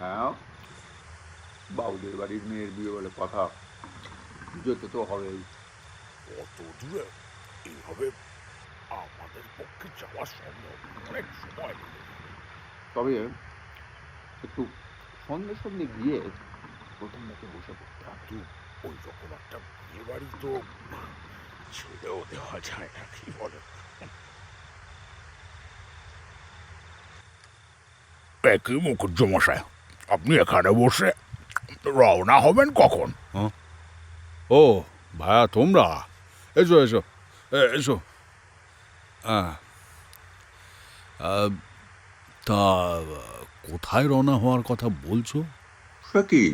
হ্যাঁ, বাবুদের বাড়ির মেয়ের বিয়ে বলে কথা, যেতে তো হবেই। অত দূরে এইভাবে আমাদের পক্ষে যাওয়া সম্ভব, অনেক সময় লেগে যাবে। তবে একটু সন্ধ্যে সন্ধ্যে গিয়ে প্রথম রাতে বসে পড়তে হবে। কিন্তু ওই রকম একটা বিয়ে বাড়ি তো ছেড়েও দেওয়া যায় না, কি বলে? একই মুখুজ্জমশাই, আপনি এখানে বসে রওনা হবেন কখন? ও ভায়া, তোমরা এসো এসো এসো। হ্যাঁ, তা কোথায় রওনা হওয়ার কথা বলছো? সে কি,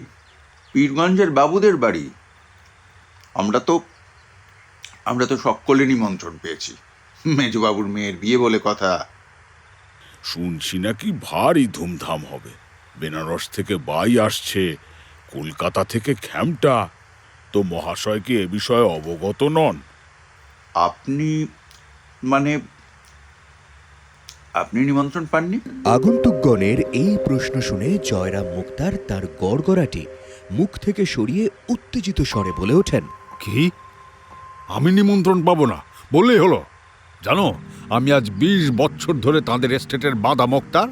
পীরগঞ্জের বাবুদের বাড়ি। আমরা তো সকলে নিমন্ত্রণ পেয়েছি। মেজবাবুর মেয়ের বিয়ে বলে কথা। শুনছি নাকি ভারী ধুমধাম হবে। বেনারস থেকে বাই আসছে, কলকাতা থেকে খ্যামটা। তো মহাশয়কে এ বিষয়ে অবগত নন? আপনি মানে আপনি নিমন্ত্রণ পাননি? আগন্তুকগণের এই প্রশ্ন শুনে জয়রাম মুক্তার তার গড়গড়াটি মুখ থেকে সরিয়ে উত্তেজিত স্বরে বলে ওঠেন, কি? আমি নিমন্ত্রণ পাবো না বললেই হলো? জানো, আমি আজ 20 বছর ধরে তাদের এস্টেটের বাঁধা মোক্তার।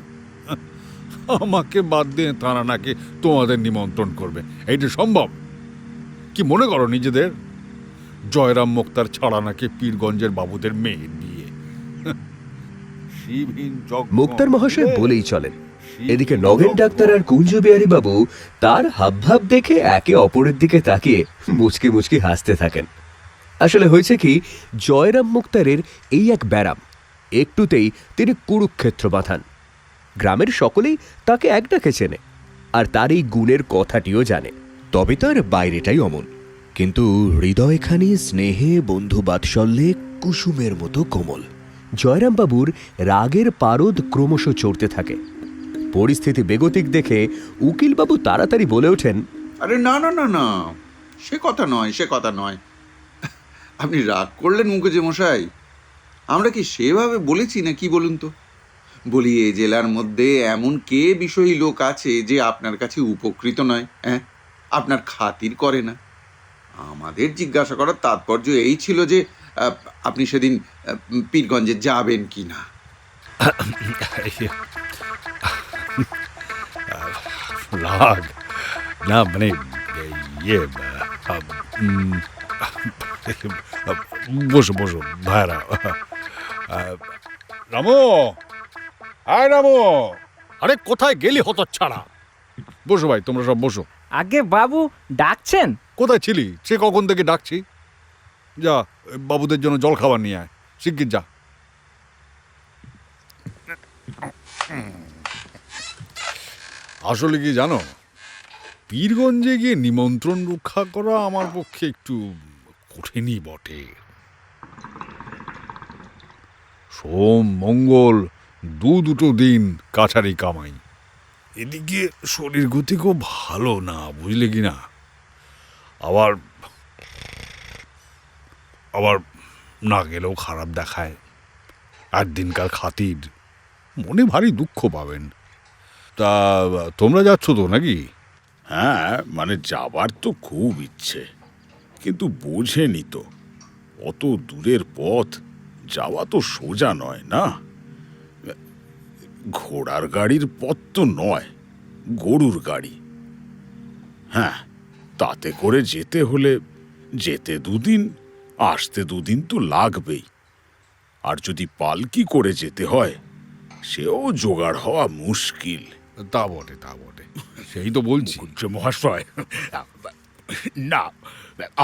আমাকে বাদ দিয়ে তারা নাকি তোমাদের নিমন্ত্রণ করবে, এইটা সম্ভব? কি মনে করো নিজেদের? জয়রাম মোক্তার ছাড়া নাকি পীরগঞ্জের বাবুদের মেয়ের বিয়ে। শিবহীন জগ মুক্তার মহাশয় বলেই চলেন। এদিকে নগেন ডাক্তার আর কুঞ্জ বিহারী বাবু তার হাবভাব দেখে একে অপরের দিকে তাকিয়ে মুচকি মুচকি হাসতে থাকেন। আসলে হয়েছে কি, জয়রাম মুক্তারের এই এক ব্যারাম, একটুতেই তিনি কুরুক্ষেত্র বাঁধান। গ্রামের সকলেই তাকে এক ডাকে চেনে, আর তার এই গুণের কথাটিও জানে। তবে তার বাইরেটাই অমন, কিন্তু হৃদয়খানি স্নেহে বন্ধু বাৎসল্যে কুসুমের মতো কোমল। জয়রামবাবুর রাগের পারদ ক্রমশ চড়তে থাকে। পরিস্থিতি বেগতিক দেখে উকিলবাবু তাড়াতাড়ি বলে ওঠেন, আরে না না না না, সে কথা নয়, সে কথা নয়। আপনি রাগ করলেন মুখুজ্জে মশাই। আমরা কি সেভাবে বলেছি না, কি বলুন তো? বলি, এই জেলার মধ্যে এমন কে বিষয়ী লোক আছে যে আপনার কাছে উপকৃত নয়? হ্যাঁ, আপনার খাতির করে না। আমাদের জিজ্ঞাসা করার তাৎপর্য এই ছিল যে আপনি সেদিন পীরগঞ্জে যাবেন কি না। রাগ না, মানে ইয়ে, উম, বসো বসো ভাইরা। রামু, আয় রামু, আরে কোথায় গেলি হতচ্ছাড়া? বসো ভাই, তোমরা সব বসো। আগে বাবু ডাকছেন? কোথায় ছিলি? সে কখন থেকে ডাকছি। যা, বাবুদের জন্য জল খাবার নিয়ে আয়, শিগগির যা। আসলে কি জানো, পীরগঞ্জে গিয়ে নিমন্ত্রণ রক্ষা করা আমার পক্ষে একটু কঠিনই বটে। সোম মঙ্গল দুটো দিন কাছারি কামাই, এদিকে শরীর গতিকও ভালো না, বুঝলে কি না? আবার আবার না গেলেও খারাপ দেখায়। একদিনকার খাতির, মনে ভারী দুঃখ পাবেন। তা তোমরা যাচ্ছ তো নাকি? হ্যাঁ, মানে যাবার তো খুব ইচ্ছে, কিন্তু বোঝেনি তো, অত দূরের পথ যাওয়া তো সোজা নয় না। ঘোড়ার গাড়ির পথ তো নয়, গরুর গাড়ি। হ্যাঁ, তাতে করে যেতে হলে যেতে 2 দিন, আসতে 2 দিন তো লাগবেই। আর যদি পালকি করে যেতে হয়, সেও জোগাড় হওয়া মুশকিল। তা বটে, তা বটে, সেই তো বলছি। মহাশয়, না,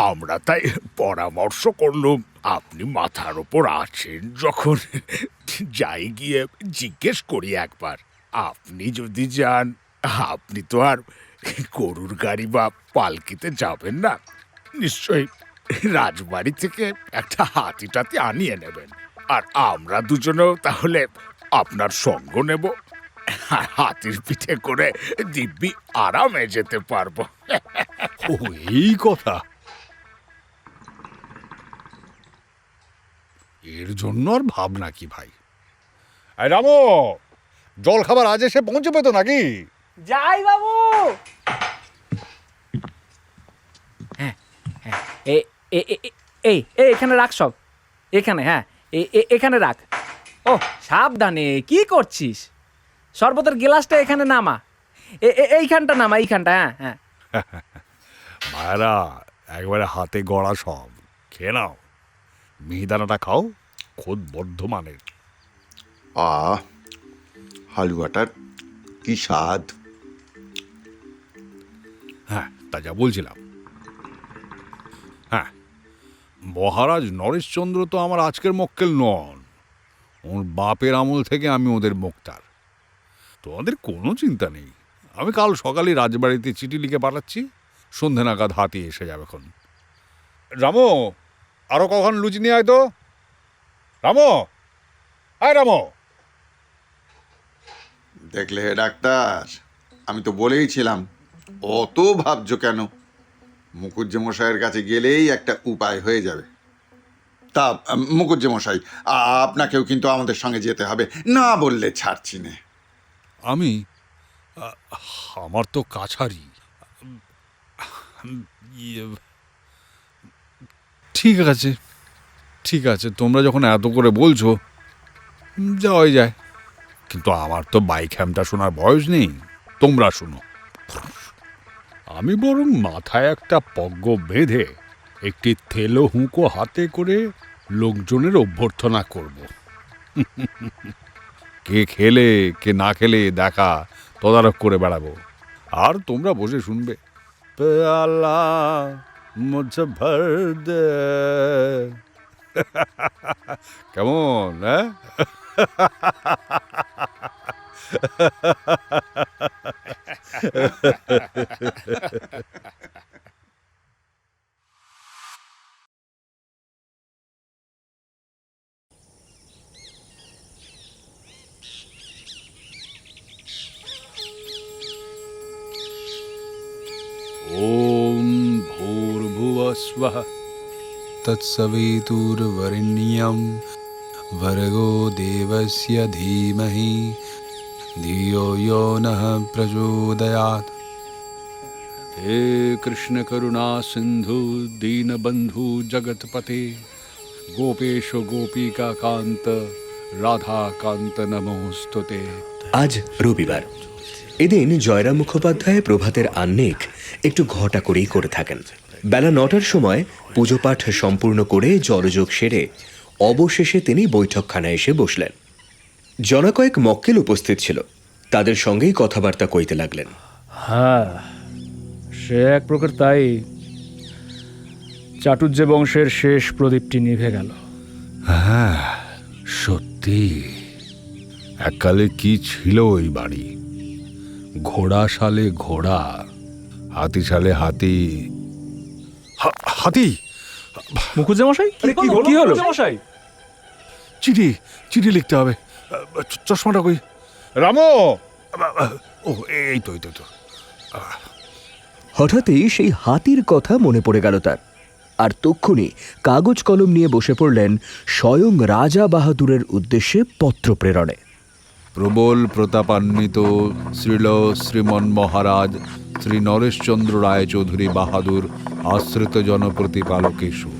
আমরা তাই পরামর্শ করলুম, আপনি মাথার ওপর আছেন যখন, যাই গিয়ে জিজ্ঞেস করি একবার। আপনি যদি যান, আপনি তো আর গরুর গাড়ি বা পালকিতে যাবেন না, নিশ্চয়ই রাজবাড়ি থেকে একটা হাতি টাতি আনিয়ে নেবেন। আর আমরা দুজনেও তাহলে আপনার সঙ্গ নেব, আর হাতির পিঠে করে দিব্যি আরামে যেতে পারবো। ও, এই কথা! এর জন্য আর ভাবনা কি ভাই? রামু, জল খাবার আজ এসে পৌঁছবে তো নাকি? যাই বাবু। হ্যাঁ হ্যাঁ, এই এখানে রাখ সব, এখানে, হ্যাঁ এখানে রাখ। ও সাবধানে, কি করছিস? শরবতের গ্লাসটা এখানে নামা, এইখানটা নামা, এইখানটা। হ্যাঁ হ্যাঁ, মায়েরা একবারে হাতে গড়া সব খেয়ে নাও। মিহিদানাটা খাও, খোদ বর্ধমানের। হালুয়াটার কি স্বাদ! হ্যাঁ, তা যা বলছিলাম, হ্যাঁ, মহারাজ নরেশচন্দ্র তো আমার আজকের মক্কেল নন। ওর বাপের আমল থেকে আমি ওদের মোক্তার। তোমাদের কোনো চিন্তা নেই। আমি কাল সকালে রাজবাড়িতে চিঠি লিখে পাঠাচ্ছি, সন্ধে নাগাদ হাতি এসে যাবে। এখন রামো, আরো কখন লুচি নিয়ে আয় তো। রামো, আয় রামো। দেখলে হে ডাক্তার, আমি তো বলেইছিলাম, অত ভাবছো কেন? মুকুজ্জেমশাইয়ের কাছে গেলেই একটা উপায় হয়ে যাবে। তা মুকুজ্জেমশাই, আপনাকেও কিন্তু আমাদের সঙ্গে যেতে হবে, না বললে ছাড়ছি নে। আমি আমার তো কাছারি। ঠিক আছে, ঠিক আছে, তোমরা যখন এত করে বলছো যাওয়াই যায়। কিন্তু আমার তো বাইক হ্যামটা শোনার বয়স নেই, তোমরা শুনো। আমি বরং মাথায় একটা পগ্গ বেঁধে একটি থেলো হুঁকো হাতে করে লোকজনের অভ্যর্থনা করব। কে খেলে কে না খেলে দেখা তদারক করে বেড়াবো, আর তোমরা বসে শুনবে। পেয়ালা মুঝে ভর দে। কেমন, হ্যাঁ? ওম ভূর্ভুবস্বঃ तत्सवितुर्वरेण्यं भर्गो देवस्य धीमहि धियो यो नः प्रचोदयात्। हे कृष्ण करुणा सिंधु दीनबंधु जगतपते गोपेश गोपिका कांत রাধা কান্ত নমস্তুতে। আজ রবিবার। এদিন জয়রাম মুখোপাধ্যায় প্রভাতের আহ্নিক একটু ঘটা করেই করে থাকেন। বেলা 9টার সময় পুজো পাঠ সম্পূর্ণ করে জলযোগ সেরে অবশেষে তিনি বৈঠকখানায় এসে বসলেন। জনকয়েক মক্কেল উপস্থিত ছিল, তাদের সঙ্গেই কথাবার্তা কইতে লাগলেন। হ্যাঁ, সে এক প্রকার তাই। চাটুর্যে বংশের শেষ প্রদীপটি নিভে গেল। হ্যাঁ সত্যি, এককালে কি ছিল ওই বাড়ি। ঘোড়া সালে ঘোড়া, হাতি সালে হাতি। হাতি! মুখুজ্জেমশাই, কি হলো? চিঠি, চিঠি লিখতে হবে। চশমাটা কই? রামো! ও এই তো, এই তো। হঠাৎই সেই হাতির কথা মনে পড়ে গেল তার, আর তক্ষুনি কাগজ কলম নিয়ে বসে পড়লেন স্বয়ং রাজা বাহাদুরের উদ্দেশ্যে পত্র প্রেরণে। প্রবল প্রতাপান্বিত শ্রীল শ্রীমন মহারাজ শ্রী নরেশচন্দ্র রায় চৌধুরী বাহাদুর আশ্রিত জনপ্রতিপালকেশু।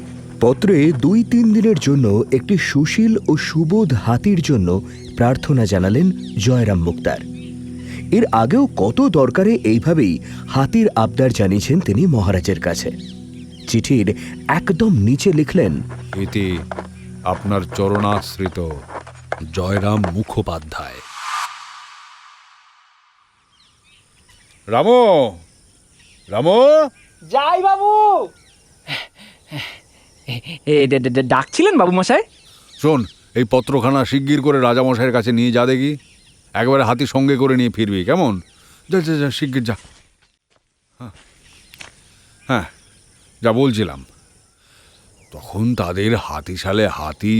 পত্রে 2-3 দিনের জন্য একটি সুশীল ও সুবোধ হাতির জন্য প্রার্থনা জানালেন জয়রাম মুক্তার। এর আগেও কত দরকারে এইভাবেই হাতির আবদার জানিয়েছেন তিনি মহারাজের কাছে। চিঠির একদম নিচে লিখলেন, এতে আপনার চরণাশ্রিত জয়রাম মুখোপাধ্যায়। রামো, রামো! যাই বাবু। ডাকছিলেন বাবু মশাই? শোন, এই পত্রখানা শিগগির করে রাজামশাইয়ের কাছে নিয়ে যা দেখি। একবারে হাতি সঙ্গে করে নিয়ে ফিরবি, কেমন? যা যা যা, শিগগির যা। হ্যাঁ, যা বলছিলাম, তখন তাদের হাতি সালে হাতি,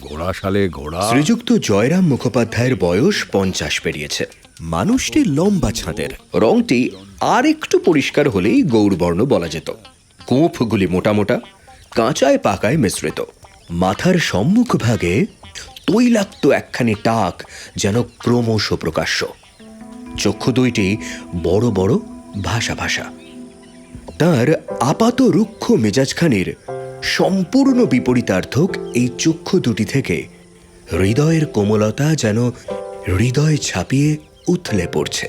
ঘোড়া সালে ঘোড়া। শ্রীযুক্ত জয়রাম মুখোপাধ্যায়ের বয়স 50 পেরিয়েছে। মানুষটি লম্বা ছাঁদের, রংটি আর একটু পরিষ্কার হলেই গৌরবর্ণ বলা যেত। গোঁফগুলি মোটা মোটা, কাঁচায় পাকায় মিশ্রিত। মাথার সম্মুখ ভাগে তৈলাক্ত একখানি টাক যেন ক্রমশ প্রকাশ্য। চক্ষু দুইটি বড় বড় ভাষা ভাষা। তার আপাত রুক্ষ মেজাজখানির সম্পূর্ণ বিপরীতার্থক এই চক্ষু দুটি থেকে হৃদয়ের কোমলতা যেন হৃদয় ছাপিয়ে উথলে পড়ছে।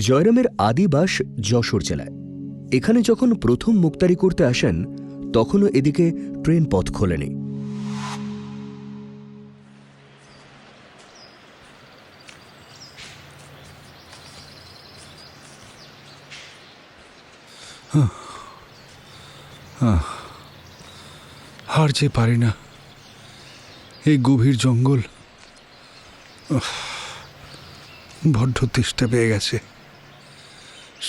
জয়রামের আদিবাস যশোর জেলায়। এখানে যখন প্রথম মুক্তারি করতে আসেন তখনও এদিকে ট্রেন পথ খোলেনি। আর যে পারি না, এই গভীর জঙ্গল বড্ড তেষ্টা পেয়ে গেছে।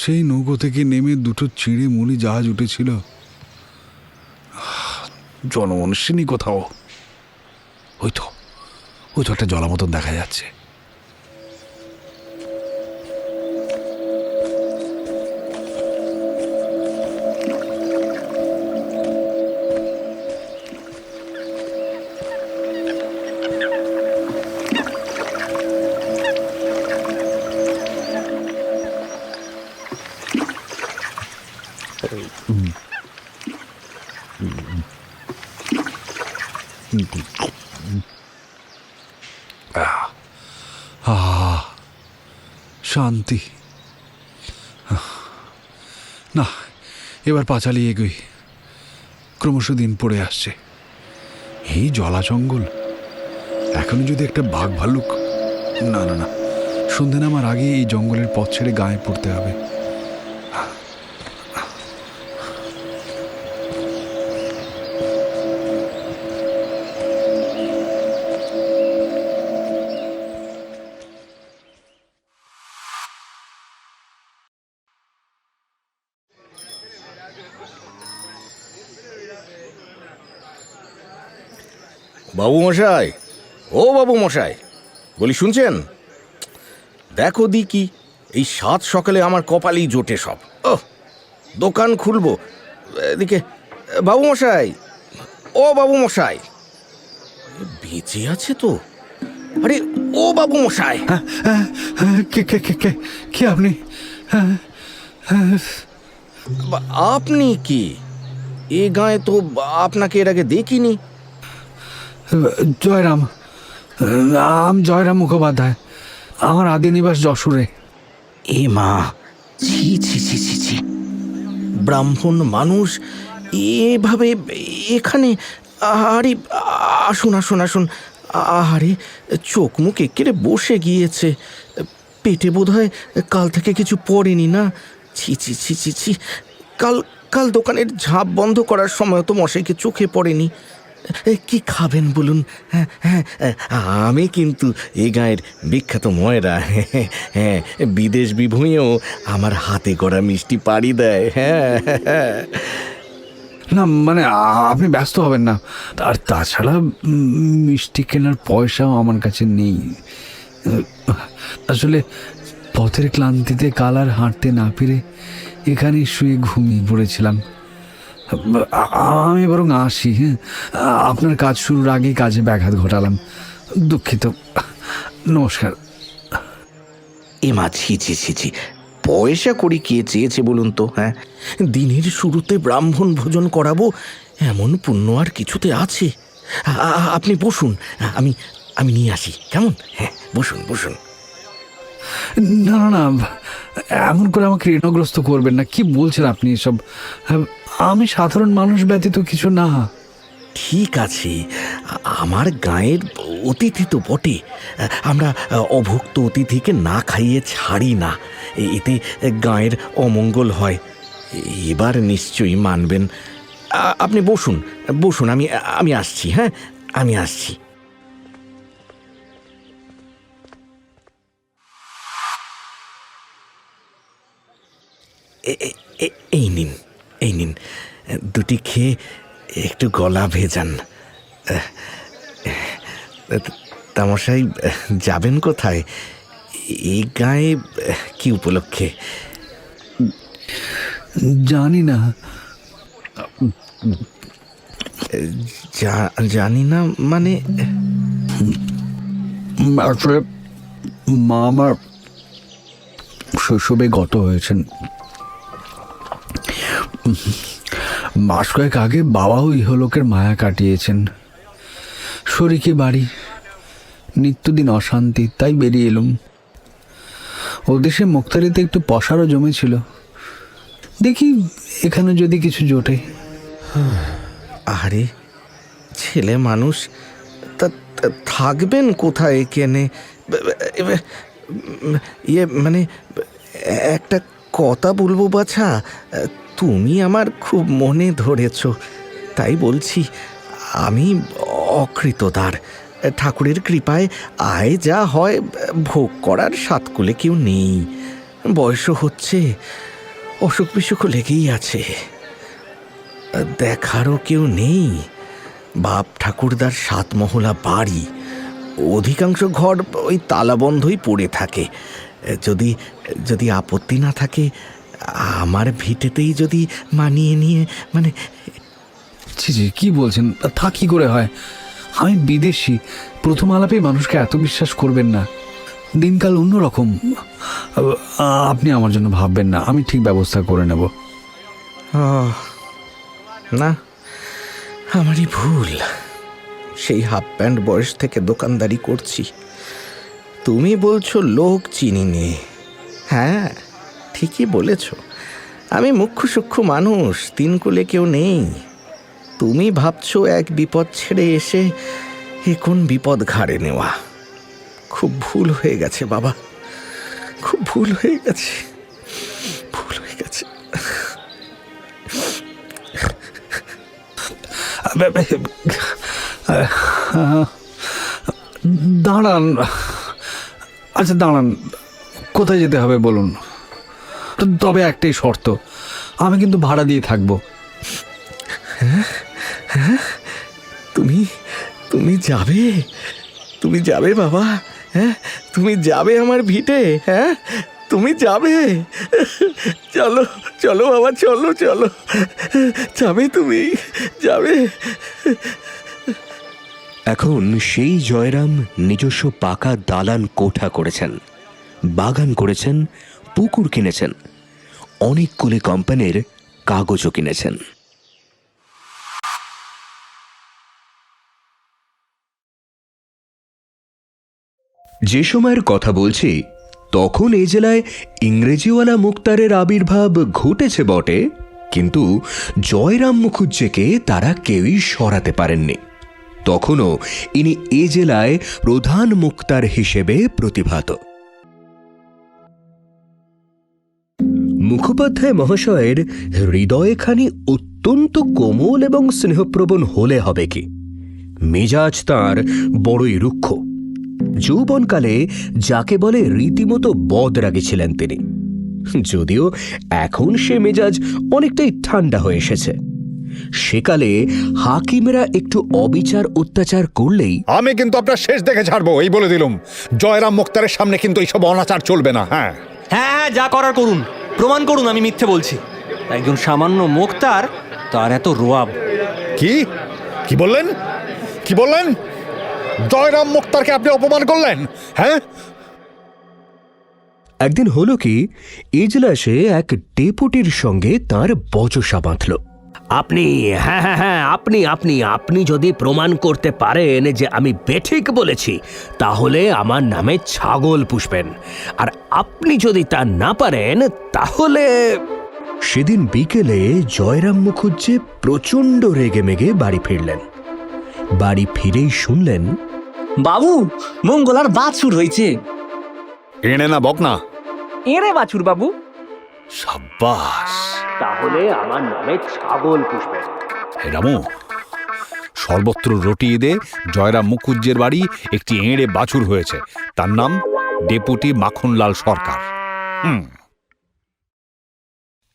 সেই নৌকো থেকে নেমে দুটো চিড়ে মুড়ি জাহাজ উঠেছিল, জনমনস্বিনী কোথাও। ওই তো একটা জলা মতন দেখা যাচ্ছে। শান্তি। না, এবার পা চালিয়ে এগোই। ক্রমশ দিন পড়ে আসছে। এই জলা জঙ্গল, এখনো যদি একটা বাঘ ভাল্লুক। না না না, সন্ধে নামার আগে এই জঙ্গলের পথ ছেড়ে গায়ে পড়তে হবে। বাবু মশাই, ও বাবু মশাই, বলি শুনছেন? দেখো দি কি এই সাত সকালে আমার কপালেই জোটে সব। ও দোকান খুলবো এদিকে। বাবু মশাই, ও বাবু মশাই, বেঁচে আছে তো? আরে ও বাবু মশাই, কে আপনি? আপনি কি? এ গায়ে তো আপনাকে এর আগে দেখিনি। জয়রাম, নাম জয়রাম মুখোপাধ্যায়। আমার আদি নিবাস যশোরে। এ মা, ছি ছি ছি ছি ছি, ব্রাহ্মণ মানুষ এভাবে এখানে? আরে আসুন আসুন আসুন। আরে চোখ মুখ একেবারে বসে গিয়েছে, পেটে বোধহয় কাল থেকে কিছু পড়েনি না? ছি ছি ছি ছি ছি, কাল দোকানের ঝাঁপ বন্ধ করার সময় তো মশাইকে চোখে পড়েনি। কি খাবেন বলুন? হ্যাঁ হ্যাঁ, আমি কিন্তু এ গায়ের বিখ্যাত ময়রা। হ্যাঁ, বিদেশ বিভূঁইও আমার হাতে গড়া মিষ্টি পাড়ি দেয়। হ্যাঁ না মানে আপনি ব্যস্ত হবেন না। আর তাছাড়া মিষ্টি কেনার পয়সাও আমার কাছে নেই। আসলে পথের ক্লান্তিতে কাল আর হাঁটতে না পেরে এখানে শুয়ে ঘুমিয়ে পড়েছিলাম। আমি বরং আসি। হ্যাঁ, আপনার কাজ শুরুর আগেই কাজে ব্যাঘাত ঘটালাম, দুঃখিত। নমস্কার। এমা ছি ছি ছি ছি, পয়সা করি কে চেয়েছে বলুন তো? হ্যাঁ, দিনের শুরুতে ব্রাহ্মণ ভোজন করাবো, এমন পুণ্য আর কিছুতে আছে? আপনি বসুন, আমি নিয়ে আসি, কেমন? হ্যাঁ, বসুন বসুন। না না না, এমন করে আমাকে ঋণগ্রস্ত করবেন না। কি বলছেন আপনি এসব? আমি সাধারণ মানুষ ব্যতীত কিছু না। ঠিক আছে, আমার গায়ের অতিথি তো বটে। আমরা অভুক্ত অতিথিকে না খাইয়ে ছাড়ি না, এতে গায়ের অমঙ্গল হয়। এবার নিশ্চয়ই মানবেন। আপনি বসুন বসুন, আমি আসছি। হ্যাঁ, আমি আসছি। এই নিন, দুটি খেয়ে একটু গলা ভেজান। তামশাই, যাবেন কোথায়? এই গায়ে কি উপলক্ষে? জানি না। জানি না, মানে আসলে মা আমার শৈশবে গত হয়েছেন। মাস কয়েক আগে বাবাও ইহলোকের মায়া কাটিয়েছেন। শরিকি বাড়ি, নিত্যদিন অশান্তি, তাই বেরিয়ে এলুম। ওদেশে মুক্তারিতে একটু পশারও জমেছিল, দেখি এখানে যদি কিছু জোটে। আরে ছেলে মানুষ, থাকবেন কোথায় এখানে? মানে একটা কথা বলবো বাছা, তুমি আমার খুব মনে ধরেছ, তাই বলছি। আমি অকৃতদার, ঠাকুরের কৃপায় আয় যা হয় ভোগ করার সাতকুলে কেউ নেই। বয়সও হচ্ছে, অসুখ বিসুখও লেগেই আছে, দেখারও কেউ নেই। বাপ ঠাকুরদার 7 মহলা বাড়ি, অধিকাংশ ঘর ওই তালাবন্ধই পড়ে থাকে। যদি যদি আপত্তি না থাকে, আমার ভিটেতেই যদি মানিয়ে নিয়ে, মানে জি জি, কি বলছেন? তা কি করে হয়? আমি বিদেশি, প্রথম আলাপেই মানুষকে এত বিশ্বাস করবেন না। দিনকাল অন্যরকম। আপনি আমার জন্য ভাববেন না, আমি ঠিক ব্যবস্থা করে নেব। না, আমারই ভুল। সেই হাফ প্যান্ট বয়স থেকে দোকানদারি করছি। তুমি বলছো লোক চিনি নে। হ্যাঁ, ঠিকই বলেছ। আমি মুখ্য সূক্ষ্ম মানুষ, 3 কুলে কেউ নেই। তুমি ভাবছো এক বিপদ ছেড়ে এসে কোন বিপদ ঘাড়ে নেওয়া। খুব ভুল হয়ে গেছে বাবা, খুব ভুল হয়ে গেছে, ভুল হয়ে গেছে। দাঁড়ান, আচ্ছা দাঁড়ান, কোথায় যেতে হবে বলুন? তবে একটাই শর্ত, আমি কিন্তু ভাড়া দিয়ে থাকবো। তুমি তুমি যাবে? তুমি যাবে বাবা? হ্যাঁ, তুমি যাবে আমার ভিটে? হ্যাঁ, তুমি যাবে? চলো চলো বাবা, চলো চলো, যাবে, তুমি যাবে। এখন সেই জয়রাম নিজস্ব পাকা দালান কোঠা করেছেন, বাগান করেছেন, পুকুর কিনেছেন, অনেকগুলি কোম্পানির কাগজও কিনেছেন। যে সময়ের কথা বলছি, তখন এই জেলায় ইংরেজিওয়ালা মুক্তারের আবির্ভাব ঘটেছে বটে, কিন্তু জয়রাম মুখুজ্জেকে তারা কেউই সরাতে পারেননি। তখনও ইনি এ জেলায় প্রধান মুক্তার হিসেবে প্রতিভাত। মুখোপাধ্যায় মহাশয়ের হৃদয়খানি অত্যন্ত কোমল এবং স্নেহপ্রবণ হলে হবে কি? মেজাজ তাঁর বড়ই রুক্ষ। যৌবনকালে যাকে বলে রীতিমতো বদরাগী ছিলেন তিনি, যদিও এখন সে মেজাজ অনেকটাই ঠান্ডা হয়ে এসেছে। সেকালে হাকিমেরা একটু অবিচার অত্যাচার করলেই আমি কিন্তু আপনার শেষ দেখে ছাড়বো, এই বলে দিলুম। জয়রাম মুক্তারের সামনে কিন্তু এইসব অনাচার চলবে না। হ্যাঁ হ্যাঁ, যা করার করুন, প্রমাণ করুন আমি মিথ্যে বলছি। একজন সামান্য মোক্তার, তার এত রোয়াব। কি কি বললেন? কি বললেন? জয়রাম মুক্তারকে আপনি অপমান করলেন? হ্যাঁ, একদিন হলো কি, এজলাসে এক ডেপুটির সঙ্গে তার বচসা বাঁধল। আপনি, হ্যাঁ হ্যাঁ হ্যাঁ, আপনি আপনি আপনি যদি প্রমাণ করতে পারেন যে আমি বেঠিক বলেছি, তাহলে আমার নামে ছাগল পুষবেন। আর আপনি যদি তা না পারেন, তাহলে... সেদিন বিকেলে জয়রাম মুখুজ্জে প্রচণ্ড রেগে মেগে বাড়ি ফিরলেন। বাড়ি ফিরেই শুনলেন, বাবু, মঙ্গলার বাছুর হয়েছে। এনে না বক না। এরে বাছুর বাবু। সাব্বাস। তাহলে আমার নামে ছাগল পুষবেন। হে রামু, সর্বত্র রটিয়ে দে, জয়রাম মুখুজ্জের বাড়ি একটি এঁড়ে বাছুর হয়েছে, তার নাম ডেপুটি মাখনলাল সরকার।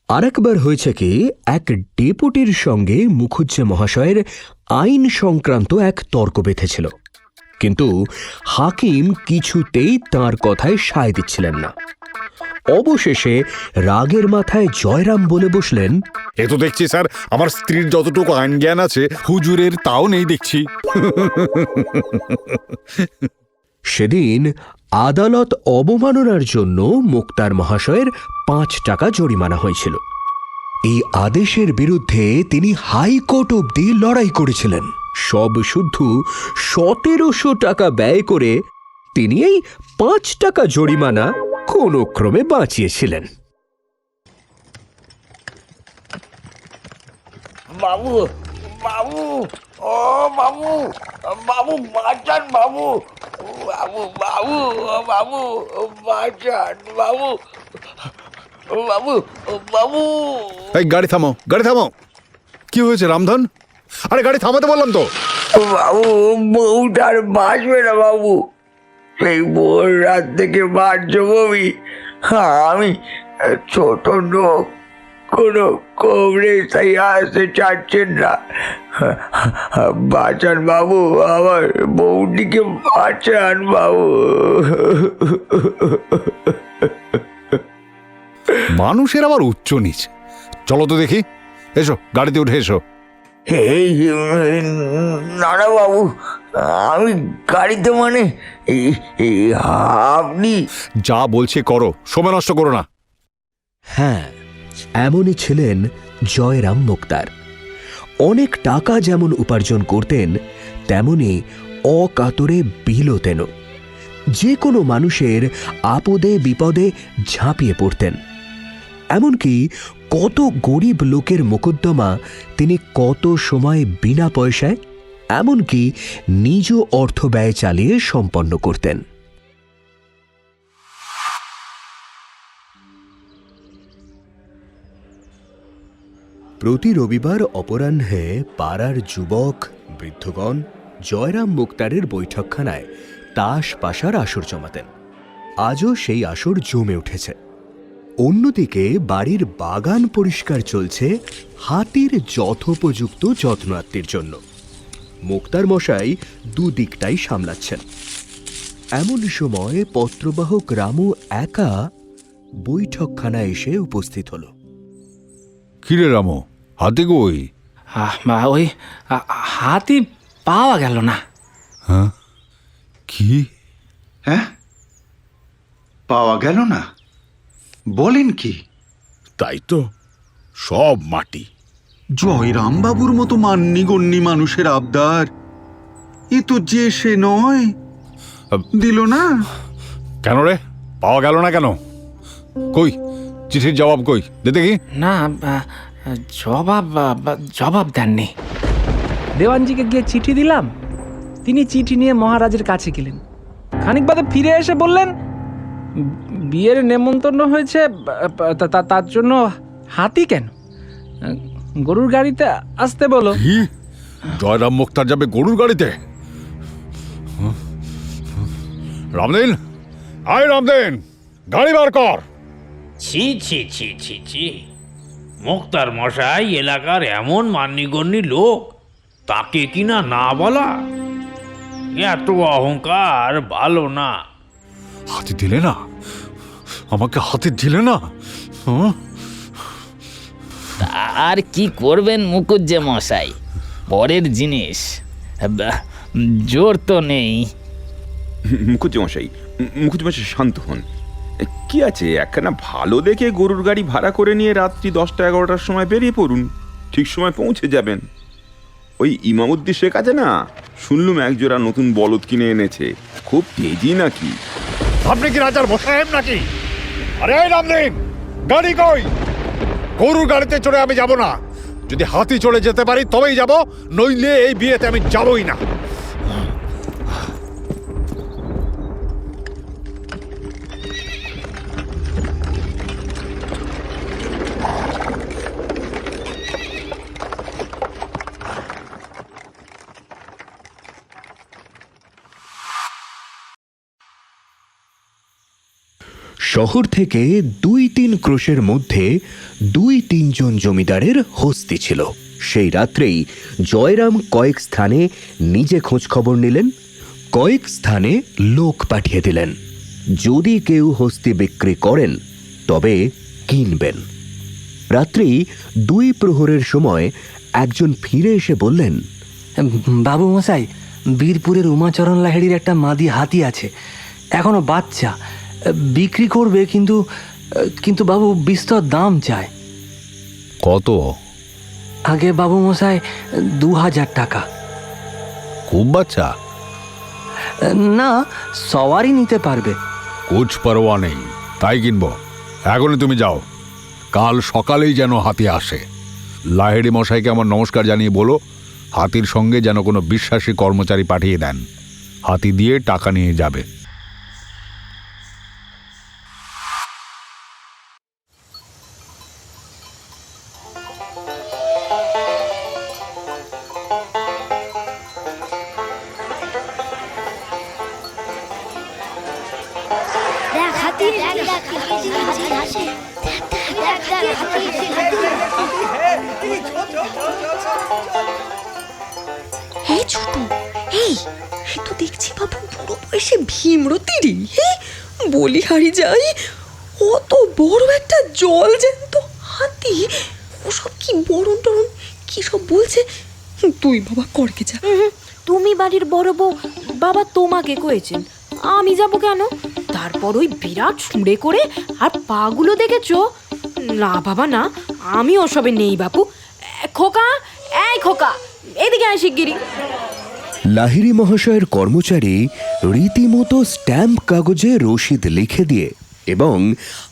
আরেকবার হয়েছে কি, এক ডেপুটির সঙ্গে মুখুজ্জে মহাশয়ের আইন সংক্রান্ত এক তর্ক বেঁধেছিল, কিন্তু হাকিম কিছুতেই তাঁর কথায় সায় দিচ্ছিলেন না। অবশেষে রাগের মাথায় জয়রাম বলে বসলেন, এ তো দেখছি স্যার আমার স্ত্রীর যতটুকু আইন জ্ঞান আছে হুজুরের তাও নেই দেখছি। সেদিন আদালত অবমাননার জন্য মুক্তার মহাশয়ের 5 টাকা জরিমানা হয়েছিল। এই আদেশের বিরুদ্ধে তিনি হাইকোর্ট অবধি লড়াই করেছিলেন। সব শুদ্ধ 1700 টাকা ব্যয় করে তিনি এই 5 টাকা জরিমানা কোনো ক্রমে বাঁচিয়েছিলেন। বাবু বাবু ও বাবু বাবু বাঁচান বাবু বাবু বাবু বাবু বাঁচান বাবু বাবু বাবু। এই গাড়ি থামো, গাড়ি থামো। কি হয়েছে রামধন? আরে গাড়ি থামাতে বললাম তো। বাবু বউটার বাঁচবে না বাবু, সেই ভোর রাত থেকে বাঁচছো বমি। আমি ছোট লোক, কোনো কবরে তাই আসতে চাচ্ছেন না। বাঁচান বাবু, আমার বউটিকে বাঁচান বাবু। মানুষের আবার উচ্চ নিচ। চলো তো দেখি, এসো গাড়িতে উঠে এসো। এই না না বাবু, আমি গাড়িতে মানে আপনি যা বলছি করো, সময় নষ্ট করো না। হ্যাঁ, এমনই ছিলেন জয়রাম মুক্তার। অনেক টাকা যেমন উপার্জন করতেন, তেমনি অকাতরে বিলোতেনও। যে কোনো মানুষের আপদে বিপদে ঝাঁপিয়ে পড়তেন। এমনকি কত গরিব লোকের মোকদ্দমা তিনি কত সময় বিনা পয়সায়, এমনকি নিজ অর্থ ব্যয় চালিয়ে সম্পন্ন করতেন। প্রতি রবিবার অপরাহ্নে পাড়ার যুবক বৃদ্ধগণ জয়রাম মুক্তারের বৈঠকখানায় তাস পাশার আসর জমাতেন। আজও সেই আসর জমে উঠেছে। অন্যদিকে বাড়ির বাগান পরিষ্কার চলছে হাতির যথোপযুক্ত যত্নার্থীর জন্য। মুক্তার মশাই দুদিকটাই সামলাচ্ছেন। এমন সময় পত্রবাহক রামু একা বৈঠকখানায় এসে উপস্থিত হল। কিরে রামু, হাতে কই? ওই হাতি পাওয়া গেল না। হ্যাঁ, কি? হ্যাঁ, পাওয়া গেল না? বলেন কি? তাই তো, সব মাটি। জয়রাম বাবুর মতো মান্যিগণ্যি মানুষের আবদার, এ তো যে সে নয়, দিল না। কেন রে, পাওয়া গেল না কেন? কই চিঠির জবাব কই, দে দেখি। না, জবাব দেননি। দেওয়ানজিকে গিয়ে চিঠি দিলাম, তিনি চিঠি নিয়ে মহারাজের কাছে গেলেন। খানিক বাদে ফিরে এসে বললেন বিয়ের নেমন্তন্ন হয়েছে, তার জন্য হাতি কেন, গরুর গাড়িতে আসতে বলো। কি? জয়রাম মুক্তার যাবে গরুর গাড়িতে? রামদিন, আয় রামদিন, গাড়ি বার কর। ছি ছি ছি ছি ছি, মুক্তার মশাই এলাকার এমন মান্যিগণ্যি লোক, তাকে কিনা না বলা, এত অহংকার ভালো না। হাতি দিলে না, আমাকে হাতি দিলে না। আর কি করবেন মুকুজ্জে মশাই, পরের জিনিস, জোর তো নেই। মুখুজ্জমশাই, মুখুজ্জমশাই শান্ত হন। কি আছে, একখানা ভালো দেখে গরুর গাড়ি ভাড়া করে নিয়ে রাত্রি 10টা-11টার সময় বেরিয়ে পড়ুন, ঠিক সময় পৌঁছে যাবেন। ওই ইমামউদ্দিন শেখ আছে না, শুনলুম একজোড়া নতুন বলদ কিনে এনেছে, খুব তেজি নাকি। আপনি কি রাজার বসাহেব নাকি? আরে রামদিন, গাড়ি কই? গরুর গাড়িতে চড়ে আমি যাব না। যদি হাতি চড়ে যেতে পারি তবেই যাব, নইলে এই বিয়েতে আমি যাবই না। শহর থেকে 2-3 ক্রোশের মধ্যে 2-3 জন জমিদারের হস্তি ছিল। সেই রাত্রেই জয়রাম কয়েক স্থানে নিজে খোঁজ খবর নিলেন, কয়েক স্থানে লোক পাঠিয়ে দিলেন। যদি কেউ হস্তি বিক্রি করেন তবে কিনবেন। রাত্রি 2 প্রহরের সময় একজন ফিরে এসে বললেন, বাবু মশাই, বীরপুরের উমাচরণ লাহিড়ির একটা মাদি হাতি আছে, এখনো বাচ্চা, বিক্রি করবে, কিন্তু কিন্তু বাবু বিস্তর দাম চায়। কত? আগে বাবু মশাই 2000 টাকা। খুব বাচ্চা? না, সবারই নিতে পারবে। কুছ পরোয়া নেই, তাই কিনবো। এখনই তুমি যাও, কাল সকালেই যেন হাতি আসে। লাহিড়ি মশাইকে আমার নমস্কার জানিয়ে বলো, হাতির সঙ্গে যেন কোনো বিশ্বাসী কর্মচারী পাঠিয়ে দেন, হাতি দিয়ে টাকা নিয়ে যাবে। এই ছোট, এই তো দেখছি বাবু বুড়ো বয়সে ভীমরতিরই বলিহারি যাই, অত বড় একটা জল জ্যান্ত হাতি, ওসব কি বরণ টরণ কি সব বলছে। তুই বাবা করকে যা। তুমি বাড়ির বড় বউ, বাবা তোমাকে কয়েছেন, আমি যাব কেন? তারপর ওই বিরাট ছুঁড়ে করে আর পাগুলো দেখেছো? না বাবা না, আমি ওসবে নেই বাপু। খোকা, এই খোকা, এদিকে আয় শিগগিরি। লাহিড়ি মহাশয়ের কর্মচারী রীতিমতো স্ট্যাম্প কাগজে রসিদ লিখে দিয়ে এবং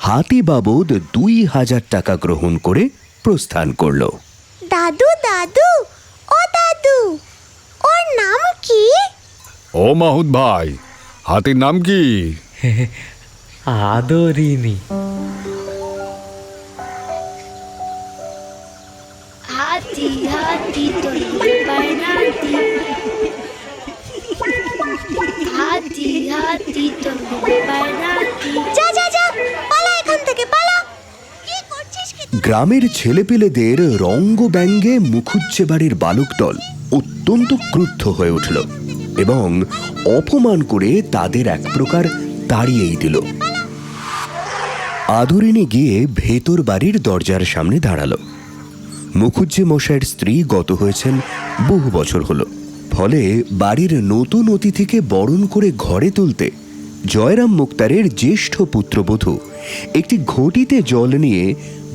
হাতি বাবদ 2000 টাকা গ্রহণ করে প্রস্থান করল। দাদু দাদু, ও দাদু, ওর নাম কি? ও মাহুত ভাই, হাতির নাম কি? আদরিনী। হাতি হাতি তোর বাইনাতি, হাতি হাতি তোর বাইনাতি। যা যা যা, পালা এখান থেকে, পালা। কি করছিস কি? গ্রামের ছেলেপেলেদের রঙ্গব্যঙ্গে মুখুজ্জে বাড়ির বালক দল অত্যন্ত ক্রুদ্ধ হয়ে উঠল এবং অপমান করে তাদের এক প্রকার তাড়িয়েই দিল। আদরিনী গিয়ে ভেতর বাড়ির দরজার সামনে দাঁড়ালো। মুখুজ্জে মশাইয়ের স্ত্রী গত হয়েছেন বহু বছর হলো, ফলে বাড়ির নতুন অতিথিকে বরণ করে ঘরে তুলতে জয়রাম মুক্তারের জ্যেষ্ঠ পুত্রবধূ একটি ঘটিতে জল নিয়ে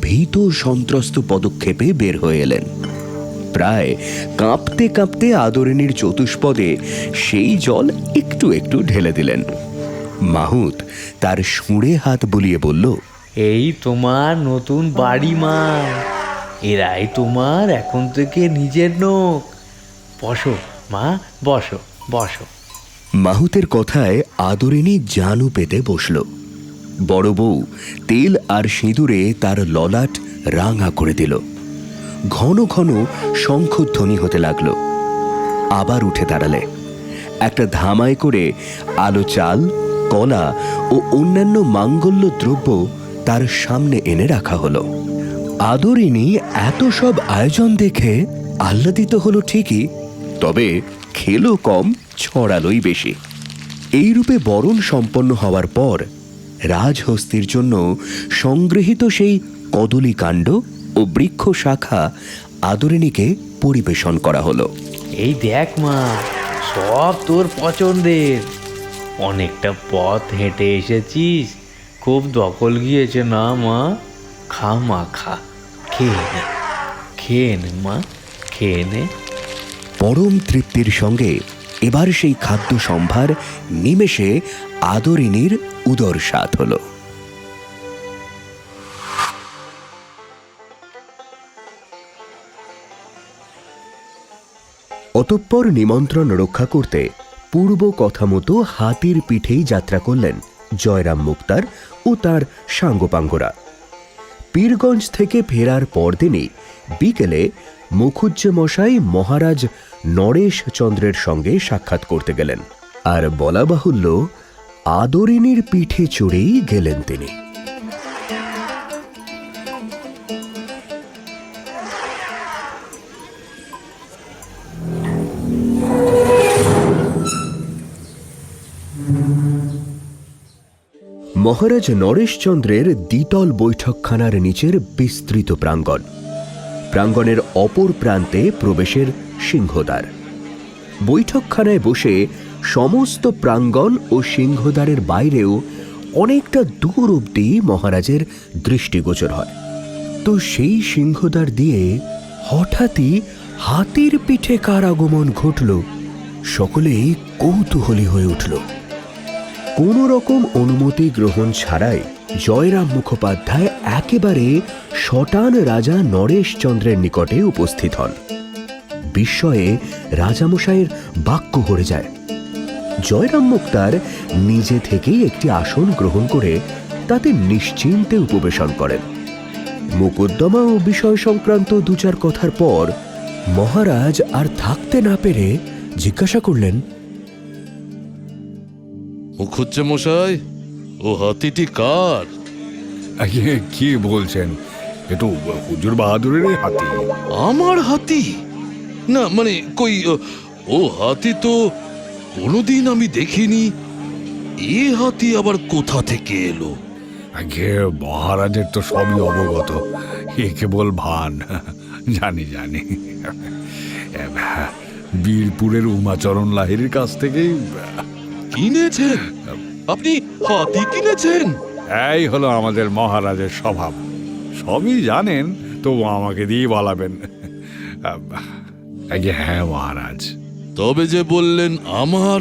ভীত সন্ত্রস্ত পদক্ষেপে বের হয়ে এলেন। প্রায় কাঁপতে কাঁপতে আদরিনীর চতুষ্পদে সেই জল একটু একটু ঢেলে দিলেন। মাহুত তার সুঁড়ে হাত বুলিয়ে বলল, এই তোমার নতুন বাড়ি মা, এরাই তোমার এখন থেকে নিজের নোক। বসো মা, বসো বসো। মাহুতের কথায় আদরিনী জানু পেতে বসল। বড় বউ তেল আর সিঁদুরে তার ললাট রাঙা করে দিল। ঘন ঘন শঙ্খধ্বনি হতে লাগল। আবার উঠে দাঁড়ালে একটা ধামায় করে আলো চাল, কলা ও অন্যান্য মাঙ্গল্য দ্রব্য তার সামনে এনে রাখা হলো। আদরিনী এত সব আয়োজন দেখে আহ্লাদিত হলো ঠিকই, তবে খেলো কম, ছড়ালোই বেশি। এইরূপে বরণ সম্পন্ন হওয়ার পর রাজহস্তির জন্য সংগৃহীত সেই কদলী কাণ্ড ও বৃক্ষ শাখা আদরিনীকে পরিবেশন করা হলো। এই দেখ মা, সব তোর পছন্দের। অনেকটা পথ হেঁটে এসেছিস, খুব দখল গিয়েছে না মা? খা মা, খা, খেয়ে নে, খেয়ে নে মা, খেয়ে নে। পরম তৃপ্তির সঙ্গে এবার সেই খাদ্য সম্ভার নিমেষে আদরিনীর উদর স্বাদ হল। অতঃপর নিমন্ত্রণ রক্ষা করতে পূর্ব কথা মতো হাতির পিঠেই যাত্রা করলেন জয়রাম মুক্তার ও তার সাঙ্গপাঙ্গরা। পীরগঞ্জ থেকে ফেরার পরদিনই বিকেলে মুখুজ্জে মশাই মহারাজ নরেশ চন্দ্রের সঙ্গে সাক্ষাৎ করতে গেলেন, আর বলা বাহুল্য আদরিনীর পিঠে চড়েই গেলেন তিনি। মহারাজ নরেশচন্দ্রের দ্বিতল বৈঠকখানার নিচের বিস্তৃত প্রাঙ্গণ। প্রাঙ্গণের অপর প্রান্তে প্রবেশের সিংহদ্বার। বৈঠকখানায় বসে সমস্ত প্রাঙ্গণ ও সিংহদ্বারের বাইরেও অনেকটা দূর অবধি মহারাজের দৃষ্টিগোচর হয়। তো সেই সিংহদ্বার দিয়ে হঠাৎই হাতির পিঠে কার আগমন ঘটল, সকলেই কৌতূহলী হয়ে উঠল। কোন রকম অনুমতি গ্রহণ ছাড়াই জয়রাম মুখোপাধ্যায় একেবারে শটান রাজা নরেশচন্দ্রের নিকটে উপস্থিত হন। বিস্ময়ে রাজামশাইয়ের বাক্য হয়ে যায়। জয়রাম মুক্তার নিজে থেকেই একটি আসন গ্রহণ করে তাতে নিশ্চিন্তে উপবেশন করেন। মোকদ্দমা ও বিষয় সংক্রান্ত দু চার কথার পর মহারাজ আর থাকতে না পেরে জিজ্ঞাসা করলেন, মুখুজ্জে মশাই, ও হাতিটি কার? কি বলছেন? এ তো হুজুর বাহাদুরের হাতি। আমার হাতি? না মানে কই, ও হাতি তো কোনোদিন আমি দেখিনি। এ হাতি আবার কোথা থেকে এলো? আগে মহারাজের তো সবই অবগত, এ কেবল ভান। জানি জানি, বীরপুরের উমাচরণ লাহিড়ির কাছ থেকেই কিনেছেন? আপনি হাতি কিনেছেন? এই হলো আমাদের মহারাজের স্বভাব। সবই জানেন, তো আমাকে দিয়ে বলাবেন। হ্যাঁ মহারাজ। তবে যে বললেন আমার,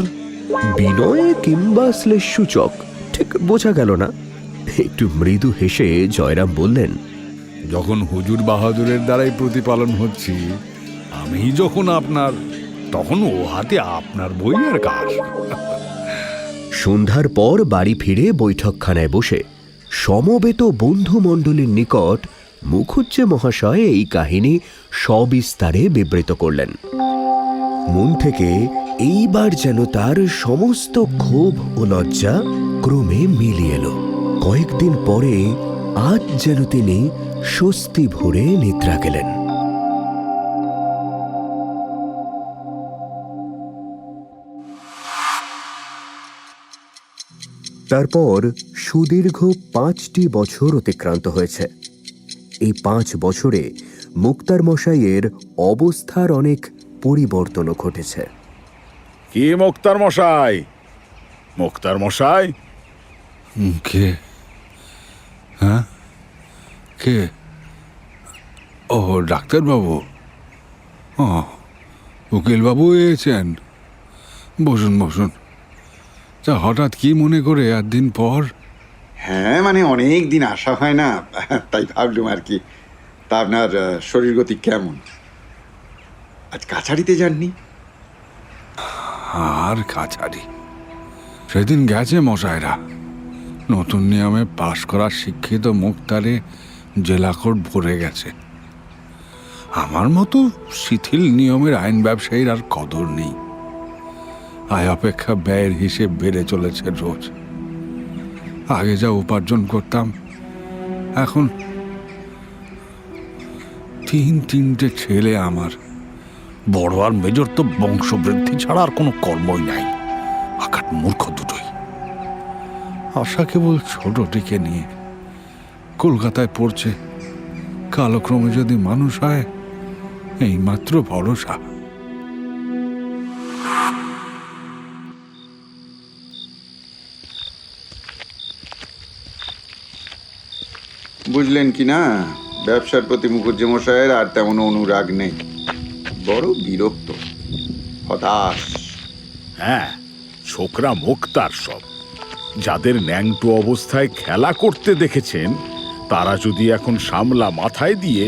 বিনয় কিংবা শ্লেষসূচক ঠিক বোঝা গেল না। একটু মৃদু হেসে জয়রাম বললেন, যখন হুজুর বাহাদুরের দ্বারাই প্রতিপালন হচ্ছি আমি যখন আপনার, তখন ও হাতে আপনার বই আর কার। সন্ধ্যার পর বাড়ি ফিরে বৈঠকখানায় বসে সমবেত বন্ধুমণ্ডলীর নিকট মুখুজ্জে মহাশয় এই কাহিনী সবিস্তারে বিবৃত করলেন। মন থেকে এইবার যেন তার সমস্ত ক্ষোভ ও লজ্জা ক্রমে মিলিয়ে এলো। কয়েকদিন পরে আজ যেন তিনি স্বস্তি ভরে নিদ্রা গেলেন। তারপর সুদীর্ঘ 5টি বছর অতিক্রান্ত হয়েছে। এই 5 বছরে মুক্তার মশাইয়ের অবস্থার অনেক পরিবর্তনও ঘটেছে। কি মুক্তার মশাই? মুক্তার মশাই? কে? হ্যাঁ, কে? ও ডাক্তারবাবু। ও উকিলবাবু এসেছেন? বসুন বসুন। তা হঠাৎ কি মনে করে এত দিন পর? হ্যাঁ মানে অনেক দিন আসা হয় না, তাই ভাবলুম আর কি। তা আপনার শরীর গতি কেমন? আজ কাছারিতে যাননি? আর কাছারি? সেদিন গেছে মশাইরা। নতুন নিয়মে পাশ করা শিক্ষিত মুক্তারে জেলা কোর্ট ভরে গেছে। আমার মতো শিথিল নিয়মের আইন ব্যবসায়ীর আর কদর নেই। আয় অপেক্ষা ব্যয়ের হিসেব বেড়ে চলেছে রোজ। আগে যা উপার্জন করতাম, এখন 3 ছেলে আমার। বড় আর মেজর তো বংশবৃদ্ধি ছাড়া আর কোনো কর্মই নাই। আকাট মূর্খ দুটোই। আশা কেবল ছোটটিকে নিয়ে কলকাতায় পড়ছে। কালক্রমে যদি মানুষ হয়, এই মাত্র ভরসা। বুঝলেন কি না, ব্যবসার প্রতি মুখুজ্জে মশাইয়ের আর তেমন অনুরাগ নেই। বড় বিরক্ত, হতাশ। হ্যাঁ, ছোকরা মুক্তার সব। যাদের ন্যাংটো অবস্থায় খেলা করতে দেখেছেন, তারা যদি এখন সামলা মাথায় দিয়ে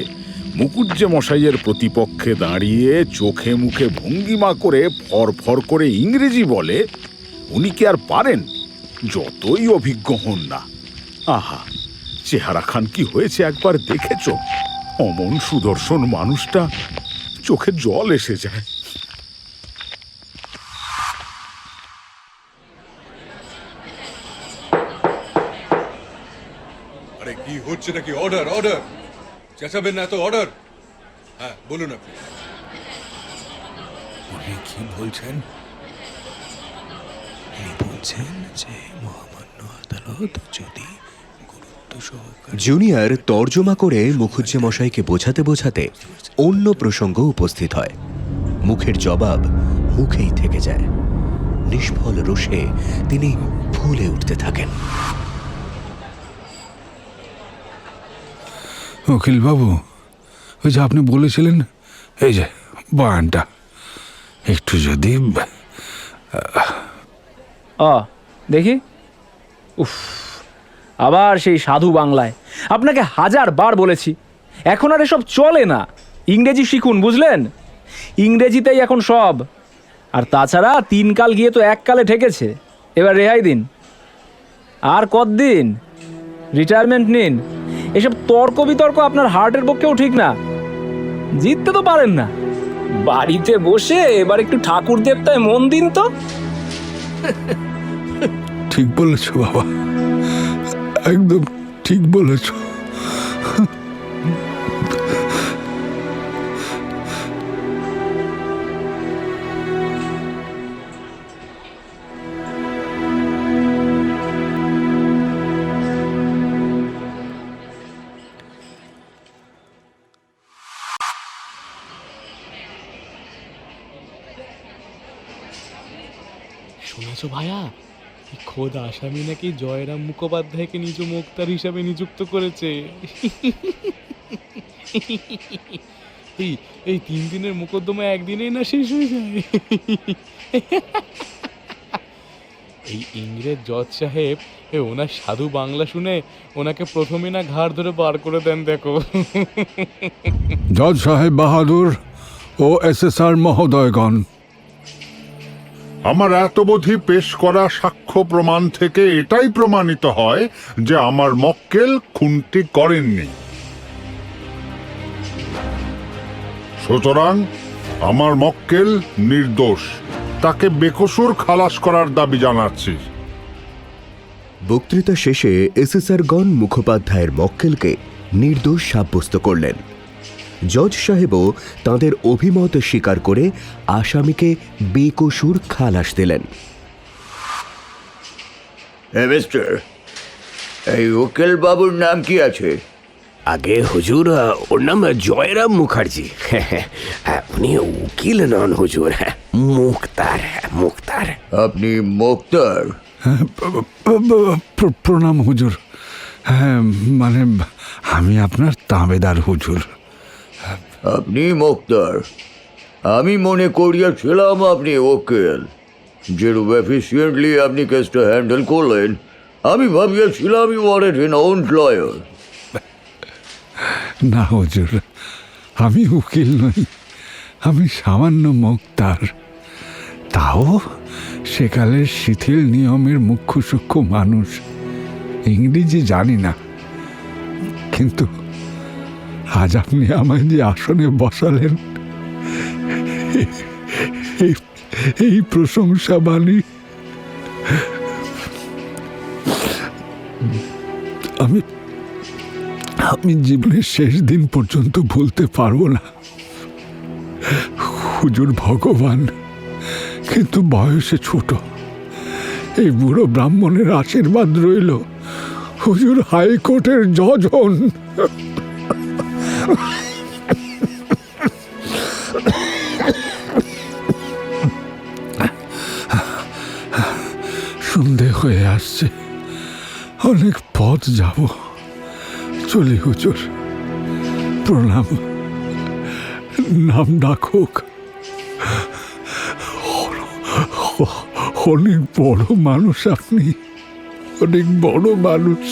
মুকুজ্জে মশাইয়ের প্রতিপক্ষে দাঁড়িয়ে চোখে মুখে ভঙ্গিমা করে ফর করে ইংরেজি বলে, উনি কি আর পারেন? যতই অভিজ্ঞ হন না। আহা, চেহারা খান কি হয়েছে একবার দেখেছ? অমন সুদর্শন মানুষটা, চোখে জল এসে যায়। আরে কি হচ্ছে নাকি? অর্ডার অর্ডার, চেঁচাবেন না তো। অর্ডার। হ্যাঁ বলুন আপনি। উনি কি বলছেন? উনি বলছেন যে মহামান্য আদালত জুনিয়র তর্জমা করে মুখুজ্জে মশাইকে বোঝাতে বোঝাতে অন্য প্রসঙ্গ উপস্থিত হয়। মুখের জবাব মুখেই থেকে যায়। নিষ্ফল রোষে তিনি ফুলে উঠতে থাকেন। উকিল বাবু, ওই যে আপনি বলেছিলেন, এই যে বয়ানটা একটু যদি দেখি। উফ, আবার সেই সাধু বাংলায়। আপনাকে 1000 বার বলেছি, এখন আর এসব চলে না। ইংরেজি শিখুন, বুঝলেন? ইংরেজিতেই এখন সব। আর তাছাড়া 3 কাল গিয়ে তো 1 কালে ঠেকেছে। এবার রেহাই দিন। আর কতদিন? রিটায়ারমেন্ট নিন। এসব তর্ক বিতর্ক আপনার হার্টের পক্ষেও ঠিক না। জিততে তো পারেন না। বাড়িতে বসে এবার একটু ঠাকুর দেবতায় মন দিন তো। ঠিক বলেছ বাবা, একদম ঠিক বলেছ। শুনেছো ভাইয়া, খোদ আসামি নাকি জয়রাম মুখোপাধ্যায়কে নিজ মোক্তার হিসাবে নিযুক্ত করেছে। এই 3 দিনের মোকদ্দমা একদিনেই না শেষ হয়ে যায়। এই ইংরেজ জজ সাহেব ওনার সাধু বাংলা শুনে ওনাকে প্রথমে না ঘাড় ধরে বার করে দেন। দেখো, জজ সাহেব বাহাদুর ও এসএসআর মহোদয়গণ, আমার এতবধি পেশ করা সাক্ষ্য প্রমাণ থেকে এটাই প্রমাণিত হয় যে আমার মক্কেল খুনটি করেননি। সুতরাং আমার মক্কেল নির্দোষ, তাকে বেকসুর খালাস করার দাবি জানাচ্ছি। বক্তৃতা শেষে এসএসআরগণ মুখোপাধ্যায়ের মক্কেলকে নির্দোষ সাব্যস্ত করলেন। জজ সাহেবও তাঁদের অভিমত স্বীকার করে আসামিকে বেকসুর খালাস দিলেন। মিস্টার, এই উকিল বাবুর নাম কি আছে? আগে হুজুর, ওর নাম জয়রাম মুখার্জি। উনি উকিল নন হুজুর, মুক্তার। মুক্তার। আপনি মুক্তার? প্রণাম হুজুর। হ্যাঁ, মানে আমি আপনার তাবেদার হুজুর। আপনি মুক্তার? আমি মনে করিয়াছিলাম আপনি উকিল। যেরূপ এফিসিয়েন্টলি আপনি কেসটা হ্যান্ডেল করলেন, আমি ভাবিয়াছিলাম you are a renowned lawyer. না হুজুর, আমি উকিল নই, আমি সামান্য মুক্তার। তাও সেকালের শিথিল নিয়মের মুখ্য সূক্ষ্ম মানুষ। ইংরেজি জানি না, কিন্তু আজ আপনি আমায় যে আসনে বসালেন, এই প্রশংসা বাণী আমি জীবনের শেষ দিন পর্যন্ত ভুলতে পারবো না। হুজুর ভগবান, কিন্তু বয়সে ছোট। এই বুড়ো ব্রাহ্মণের আশীর্বাদ রইল, হুজুর হাইকোর্টের জজ হন। সন্ধে হয়ে আসছে, অনেক পথ যাব। চলি হুজুর, প্রণাম। নাম ডাকুক। অনেক বড় মানুষ আপনি, অনেক বড় মানুষ।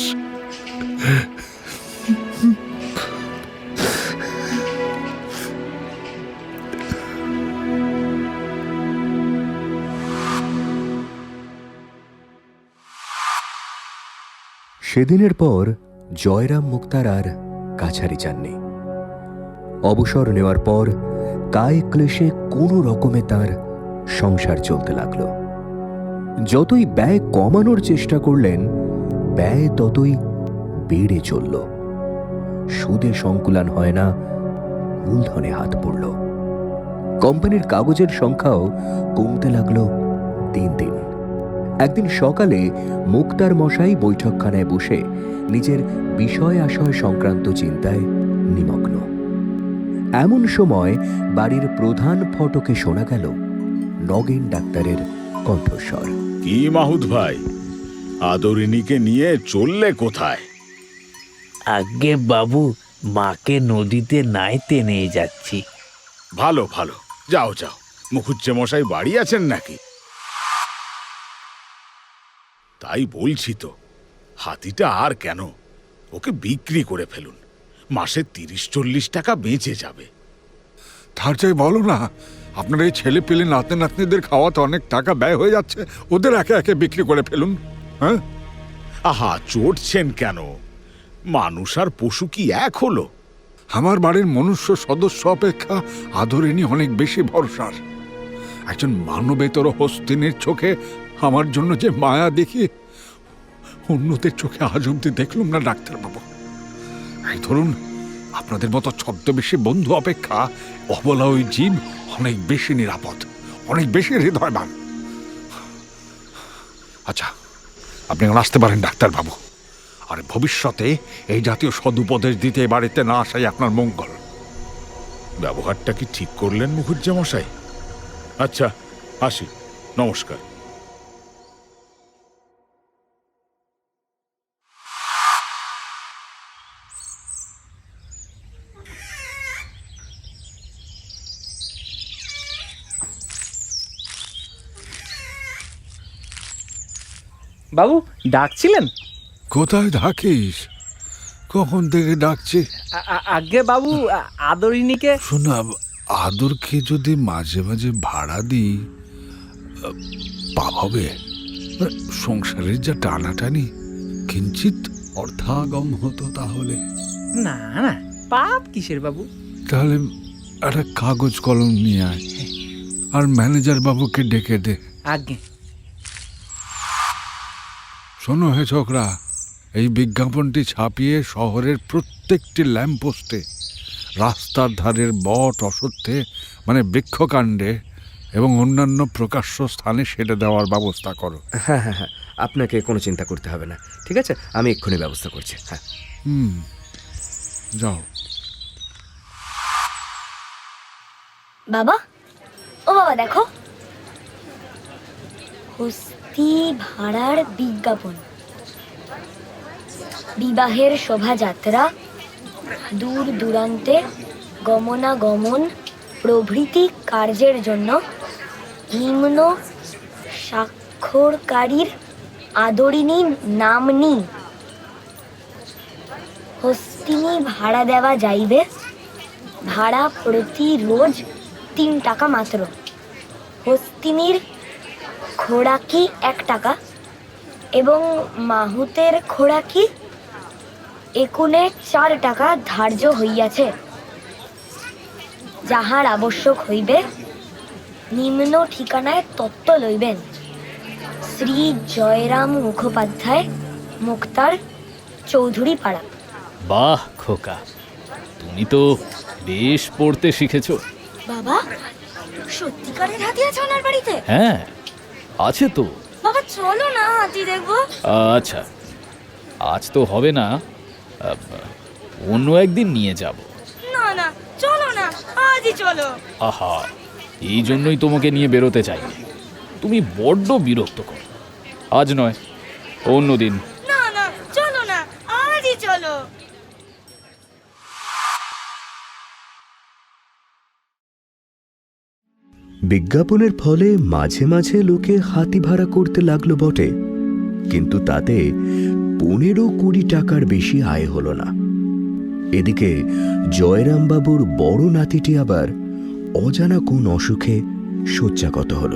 সেদিনের পর জয়রাম মুক্তার আর কাছারি যাননি। অবসর নেওয়ার পর কায় ক্লেশে কোনো রকমে তার সংসার চলতে লাগলো। যতই ব্যয় কমানোর চেষ্টা করলেন, ব্যয় ততই বেড়ে চলল। সুদে সংকুলান হয় না, মূলধনে হাত পড়ল। কোম্পানির কাগজের সংখ্যাও কমতে লাগলো দিন দিন। একদিন সকালে মুক্তার মশাই বৈঠকখানায় বসে নিজের বিষয় আশয় সংক্রান্ত চিন্তায় নিমগ্ন। এমন সময় বাড়ির প্রধান ফটকে শোনা গেল নগেন ডাক্তারের কণ্ঠস্বর। কি মাহুত ভাই, আদরিনীকে নিয়ে চললে কোথায়? আগে বাবু, মাকে নদীতে নাইতে নিয়ে যাচ্ছি। ভালো ভালো, যাও যাও। মুখুজ্জে মশাই বাড়ি আছেন নাকি? তাই বলছি তো, হাতিটা আর কেন, ওকে বিক্রি করে ফেলুন। মাসে 30-40 টাকা বেঁচে যাবে। তার চাই বলো না, আপনার এই ছেলে পেলে নাতনি নাতনিদের খাওয়াতে অনেক টাকা ব্যয় হয়ে যাচ্ছে, ওদের একে একে বিক্রি করে ফেলুন। হ্যাঁ, আহা, চটছেন কেন? মানুষ আর পশু কি এক হলো? আমার বাড়ির মনুষ্য সদস্য অপেক্ষা আদরিনী অনেক বেশি ভরসার। একজন মানবেতর হস্তিনীর চোখে আমার জন্য যে মায়া দেখি, অন্যদের চোখে আজ অব্দি দেখলুম না ডাক্তারবাবু। এই ধরুন, আপনাদের মতো ছদ্মবেশী বন্ধু অপেক্ষা অবলা ওই জীব অনেক বেশি নিরাপদ, অনেক বেশি হৃদয়বান। আচ্ছা, আপনি এখন আসতে পারেন ডাক্তারবাবু। আর ভবিষ্যতে এই জাতীয় সদুপদেশ দিতে বাড়িতে না আসাই আপনার মঙ্গল। ব্যবহারটা কি ঠিক করলেন মুখুজ্জে মশাই? আচ্ছা, আসি, নমস্কার। বাবু ডাকছিলেন? কোথায় থাকিস? কখন থেকে ডাকছি? আগে বাবু, আদরিনীকে। শোনা, আদরকে যদি মাঝে মাঝে ভাড়া দিই, পাপ হবে। সংসারের যা টানাটানি, কিঞ্চিত অর্থাগম হতো তাহলে। না না, পাপ কিসের বাবু? তাহলে একটা কাগজ কলম নিয়ে আয়, আর ম্যানেজার বাবুকে ডেকে দে। আগে শোনো হে ছোকরা, এই বিজ্ঞাপনটি ছাপিয়ে শহরের প্রত্যেকটি ল্যাম্পপোস্টে, রাস্তার ধারের বট অসত্যে মানে বৃক্ষকাণ্ডে এবং অন্যান্য প্রকাশ্য স্থানে সেটা দেওয়ার ব্যবস্থা করো। হ্যাঁ হ্যাঁ হ্যাঁ, আপনাকে কোনো চিন্তা করতে হবে না। ঠিক আছে, আমি এক্ষুনি ব্যবস্থা করছি। হ্যাঁ, যাও। বাবা, ও বাবা দেখো, হস্তি ভাড়ার বিজ্ঞাপন। বিবাহের শোভাযাত্রা, দূর দূরান্তে গমনাগমন প্রভৃতি কার্যের জন্য নিম্ন স্বাক্ষরকারীর আদরিনী নাম্নী হস্তিনী ভাড়া দেওয়া যাইবে। ভাড়া প্রতি রোজ 3 টাকা মাত্র। হস্তিনীর খোরাকি 1 টাকা এবং মাহুতের খোরাকি একুনে 4 টাকা ধার্য হইয়াছে। যাহার আবশ্যক হইবে নিম্ন ঠিকানায় তত্ত্ব লইবেন। শ্রী জয়রাম মুখোপাধ্যায়, মুক্তার, চৌধুরী পাড়া। বাহ খোকা, তুমি তো বেশ পড়তে শিখেছো। বাবা, সত্যিকারের হাতি আছে ওনার বাড়িতে? হ্যাঁ, আছে তো। বাবা চলো না, হাতি দেখবো। আচ্ছা, আজ তো হবে না, অন্য একদিন নিয়ে যাব। না না, চলো না, আজই চলো। আহা, এই জন্যই তোমাকে নিয়ে বেরোতে চাই। তুমি বড্ড বিরক্ত করো। আজ নয়, অন্যদিন। না না, চলো না, আজই চলো। বিজ্ঞাপনের ফলে মাঝে মাঝে লোকে হাতি ভাড়া করতে লাগলো বটে, কিন্তু তাতে 15-20 টাকার বেশি আয় হলো না। এদিকে জয়রামবাবুর বড় নাতিটি আবার অজানা কোন অসুখে শয্যাগত হল।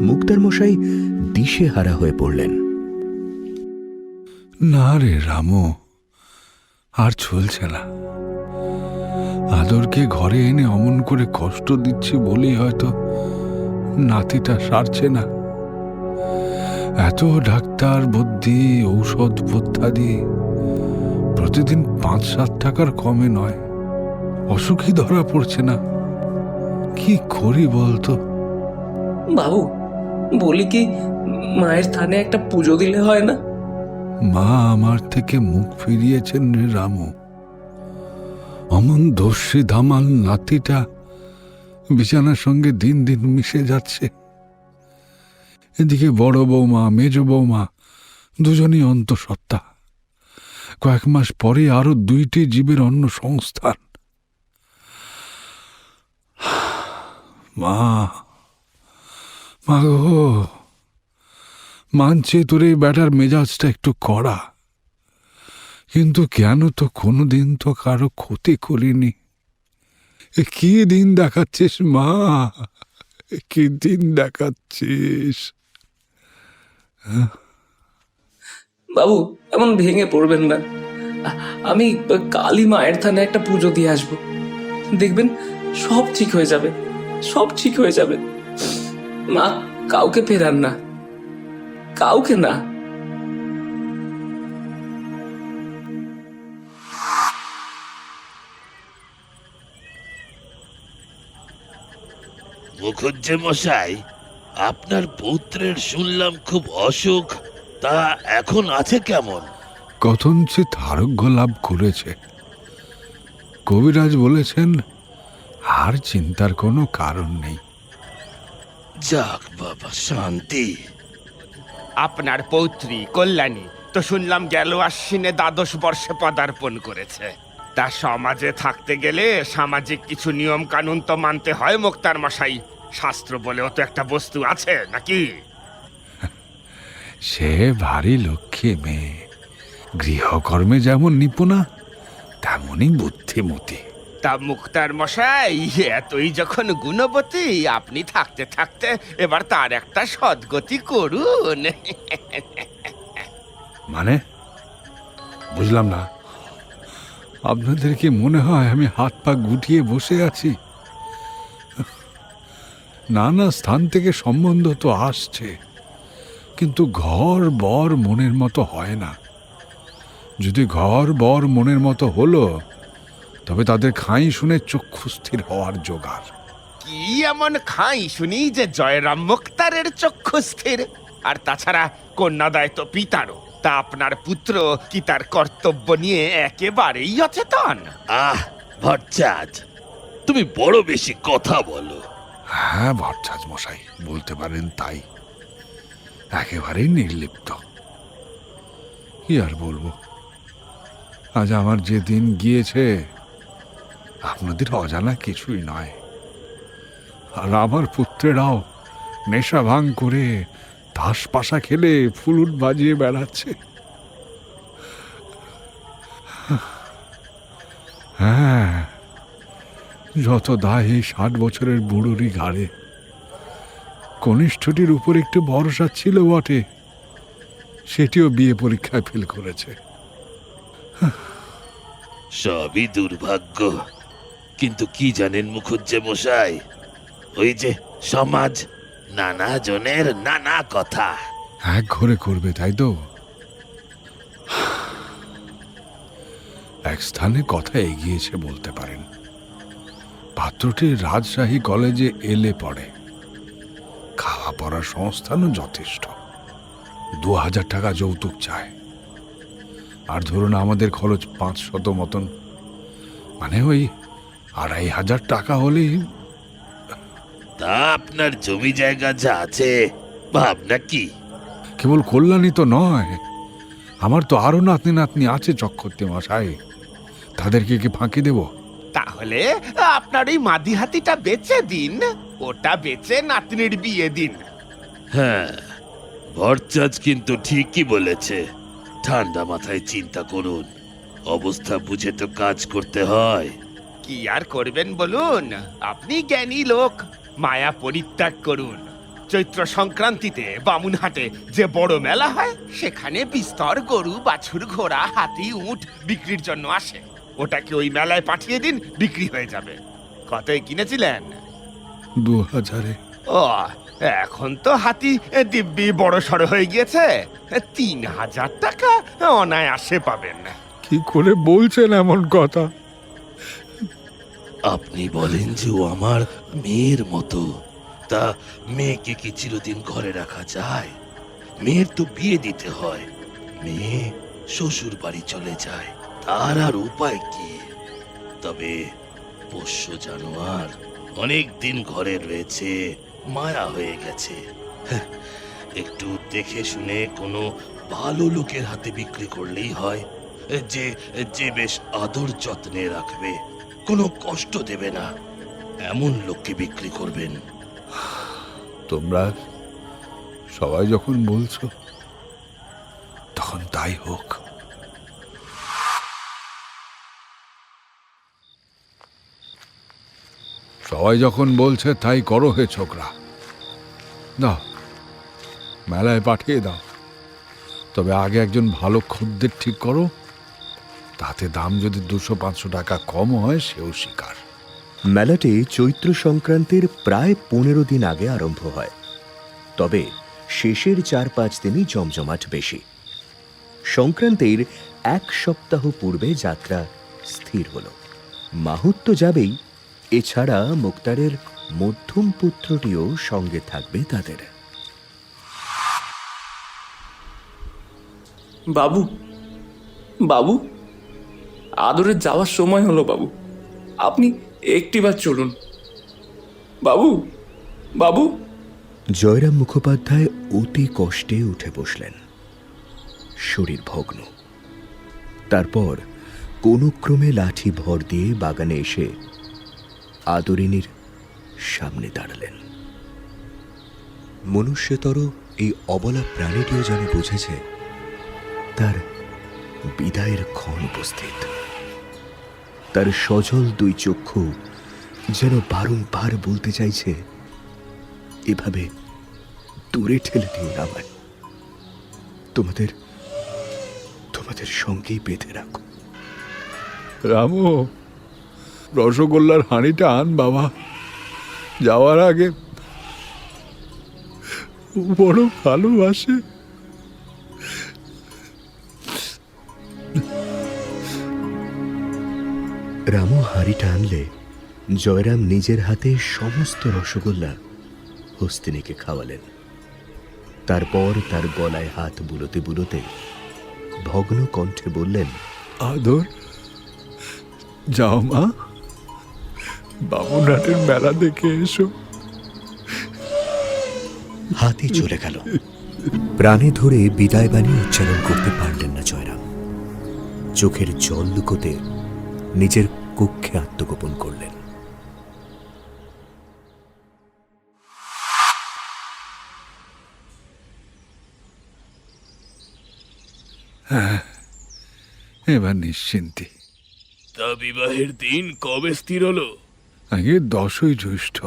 মুক্তার মশাই দিশেহারা হয়ে পড়লেন। না রে রামু, আর চলছে না। আদরকে ঘরে এনে অমন করে কষ্ট দিচ্ছি বলেই হয়তো নাতিটা সারছে না। এত ডাক্তার বুদ্ধি, ঔষধ পত্যাদি, প্রতিদিন 5-7 টাকার কমে নয়। অসুখই ধরা পড়ছে না। কি করি বলতো? বাবু, বলি কি মায়ের থানে একটা পুজো দিলে হয় না? মা আমার থেকে মুখ ফিরিয়েছেন রে রামু। অমন দস্যি ধামাল নাতিটা বিছানার সঙ্গে দিন দিন মিশে যাচ্ছে। এদিকে বড় বৌমা মেজ বৌমা দুজনই অন্তঃসত্ত্বা। কয়েক মাস পরে আরো 2টি জীবের অন্য সংস্থান। মা মা গো, মানছে তোর এই ব্যাটার মেজাজটা একটু কড়া, কিন্তু কেন তো কোনোদিন তো কারো ক্ষতি করিনি। কি দিন দেখাচ্ছিস মা, কি দিন দেখাচ্ছিস। বাবু এমন ভেঙে পড়বেন না। আমি কালী মায়ের থানে একটা পুজো দিয়ে আসবো, দেখবেন সব ঠিক হয়ে যাবে, সব ঠিক হয়ে যাবে। মা কাউকে ফেরান না, কাউকে না। মুখুজ্জে মশাই, আপনার পুত্রের শুনলাম খুব অসুখ, তা এখন আছে কেমন? কথঞ্চিত আরোগ্য লাভ করেছে। কবিরাজ বলেছেন আর চিন্তার কোনো কারণ নেই। যাক বাবা, শান্তি। আপনার পৌত্রী কল্যাণী তো শুনলাম গেল আশ্বিনে 12 বর্ষে পদার্পণ করেছে। তা সমাজে থাকতে গেলে সামাজিক কিছু নিয়ম কানুন তো মানতে হয় মোক্তার মশাই। শাস্ত্র বলেও তো একটা বস্তু আছে নাকি? সে ভারী লক্ষ্মী মেয়ে, গৃহকর্মে যেমন নিপুণা তেমনই বুদ্ধিমতী। তা মুক্তার মশাই, এতই যখন গুণবতী, আপনি থাকতে থাকতে এবার তার একটা সদ্গতি করুন। মানে বুঝলাম না, আপনাদের কি মনে হয় আমি হাত পা গুটিয়ে বসে আছি? নানা স্থান থেকে সম্বন্ধ তো আসছে, কিন্তু ঘর বর মনের মতো হয় না। যদি ঘর বর মনের মতো হলো, তবে তাদের খাই শুনে চক্ষু স্থির হওয়ার জোগাড়। কি এমন খাই শুনি যে জয়রাম মুক্তারের চক্ষু স্থির? আর তাছাড়া কন্যাদায় তো পিতারও। তা আপনার পুত্র কি তার কর্তব্য নিয়ে একেবারেই অচেতন? আহ ভট্টাচ, তুমি বড় বেশি কথা বলো। হ্যাঁ ভট্টাচ মশাই, বলতে পারেন তাই। একেবারেই নির্লিপ্ত। কি আর বলবো, আজ আমার যে দিন গিয়েছে আপনাদের অজানা কিছুই নয়। আর আমার পুত্রেরাও নেশা ভাঙ করে তাস পাশা খেলে ফুলুট বাজিয়ে বেড়াচ্ছে। হ্যাঁ, যত দায় এই 60 বছরের বুড়োরই ঘাড়ে। কনিষ্ঠটির উপর একটু ভরসা ছিল বটে, সেটিও বিয়ে পরীক্ষায় ফেল করেছে। সবই দুর্ভাগ্য, কিন্তু কি জানেন মুখুজ্জে মশাই, ওই যে সমাজ, নানা জনের নানা কথা। এক ঘরে করবে, তাই তো? এক স্থানে কথা এগিয়েছে বলতে পারেন। পাত্রটি রাজশাহী কলেজে এলে পড়ে, খাওয়া পড়ার সংস্থানও যথেষ্ট। 2000 টাকা যৌতুক চায়। আর ধরুন আমাদের খরচ 500 মতন, মানে ওই 2500 টাকা হলেই। তা আপনার জমি জায়গা যা আছে, ভাবনা কি? কেবল কল্যাণী তো নয়, আমার তো আরো নাতনি নাতনি আছে চক্রবর্তী মশাই। তাদেরকে কি ফাঁকি দেব? তাহলে আপনার ওই মাদি হাতিটা বেচে দিন, ওটা বেচে নাতনির বিয়ে দিন। হ্যাঁ, ভট্টাচ কিন্তু ঠিকই বলেছে। ঠান্ডা মাথায় চিন্তা করুন, অবস্থা বুঝে তো কাজ করতে হয়। কি আর করবেন বলুন, আপনি জ্ঞানী লোক। মায়া পরিত্যাগ করুন। চৈত্র সংক্রান্তিতে বামুনহাটে যে বড় মেলা হয়, সেখানে বিস্তর গরু, বাছুর, ঘোড়া, হাতি, উট বিক্রির জন্য আসে। ওটাকে ওই মেলায় পাঠিয়ে দিন, বিক্রি হয়ে যাবে। কতই কিনেছিলেন? 2000-এ। ও, এখন তো হাতি দিব্যি বড় সড়ো হয়ে গিয়েছে। 3000 টাকা অনায়াসে পাবেন। কি করে বলছেন এমন কথা? আপনি বলেন যে ও আমার মেয়ের মতো, তা মেয়েকে কি চিরদিন ঘরে রাখা যায়? মেয়ের তো বিয়ে দিতে হয়, মেয়ে শ্বশুর বাড়ি চলে যায়, তার আর উপায় কি? তবে পোষ্য জানোয়ার অনেক দিন ঘরে রয়েছে, মায়া হয়ে গেছে। হ্যাঁ, একটু দেখে শুনে কোনো ভালো লোকের হাতে বিক্রি করলেই হয়, যে যে বেশ আদর যত্নে রাখবে, কোনো কষ্ট দেবে না, এমন লোককে বিক্রি করবেন। তোমরা সবাই যখন বলছো তখন তাই হোক। সবাই যখন বলছে তাই করো হে ছোকরা। দাও, মেলায় পাঠিয়ে দাও। তবে আগে একজন ভালো খদ্দের ঠিক করো, তাতে দাম যদি 200-500 টাকা কম হয় সেও স্বীকার। মেলাটি চৈত্র সংক্রান্তির প্রায় 15 দিন আগে আরম্ভ হয়, তবে শেষের 4-5 দিনই জমজমাট বেশি। সংক্রান্তির 1 সপ্তাহ পূর্বে যাত্রা স্থির হল। মাহুত তো যাবেই, এছাড়া মুক্তারের মধ্যম পুত্রটিও সঙ্গে থাকবে তাদের। বাবু, বাবু, আদরের যাওয়ার সময় হলো বাবু, আপনি একটিবার চলুন। বাবু, বাবু। জয়রাম মুখোপাধ্যায় অতি কষ্টে উঠে বসলেন, শরীর ভগ্ন। তারপর কোনো ক্রমে লাঠি ভর দিয়ে বাগানে এসে আদরিনীর সামনে দাঁড়ালেন। মনুষ্যতর এই অবলা প্রাণীটিও যেন বুঝেছে তার বিদায়ের ক্ষণ উপস্থিত। তার সজল 2 চক্ষু যেন বারংবার বলতে চাইছে, এভাবে দূরে ঠেলে দিও না আমায়, তোমাদের তোমাদের সঙ্গেই বেঁধে রাখো। রামু, রসগোল্লার হাঁড়িটা আন বাবা, যাওয়ার আগে বড় ভালোবাসে। রামু হাঁড়িটা আনলে জয়রাম নিজের হাতে সমস্ত রসগোল্লা হস্তিনীকে খাওয়ালেন। তারপর তার গলায় হাত বুলোতে বুলোতে ভগ্ন কণ্ঠে বললেন, আদর, যাও মা, বামুনহাটের মেলা দেখে এসো। হাতি চলে গেল। প্রাণে ধরে বিদায় বাণী উচ্চারণ করতে পারলেন না জয়রাম। চোখের জল লুকোতে নিজের কক্ষে আত্মগোপন করলেন। হ্যাঁ, এবার নিশ্চিন্তি। তা বিবাহের দিন কবে স্থির হলো? আগে 10ই জ্যৈষ্ঠ,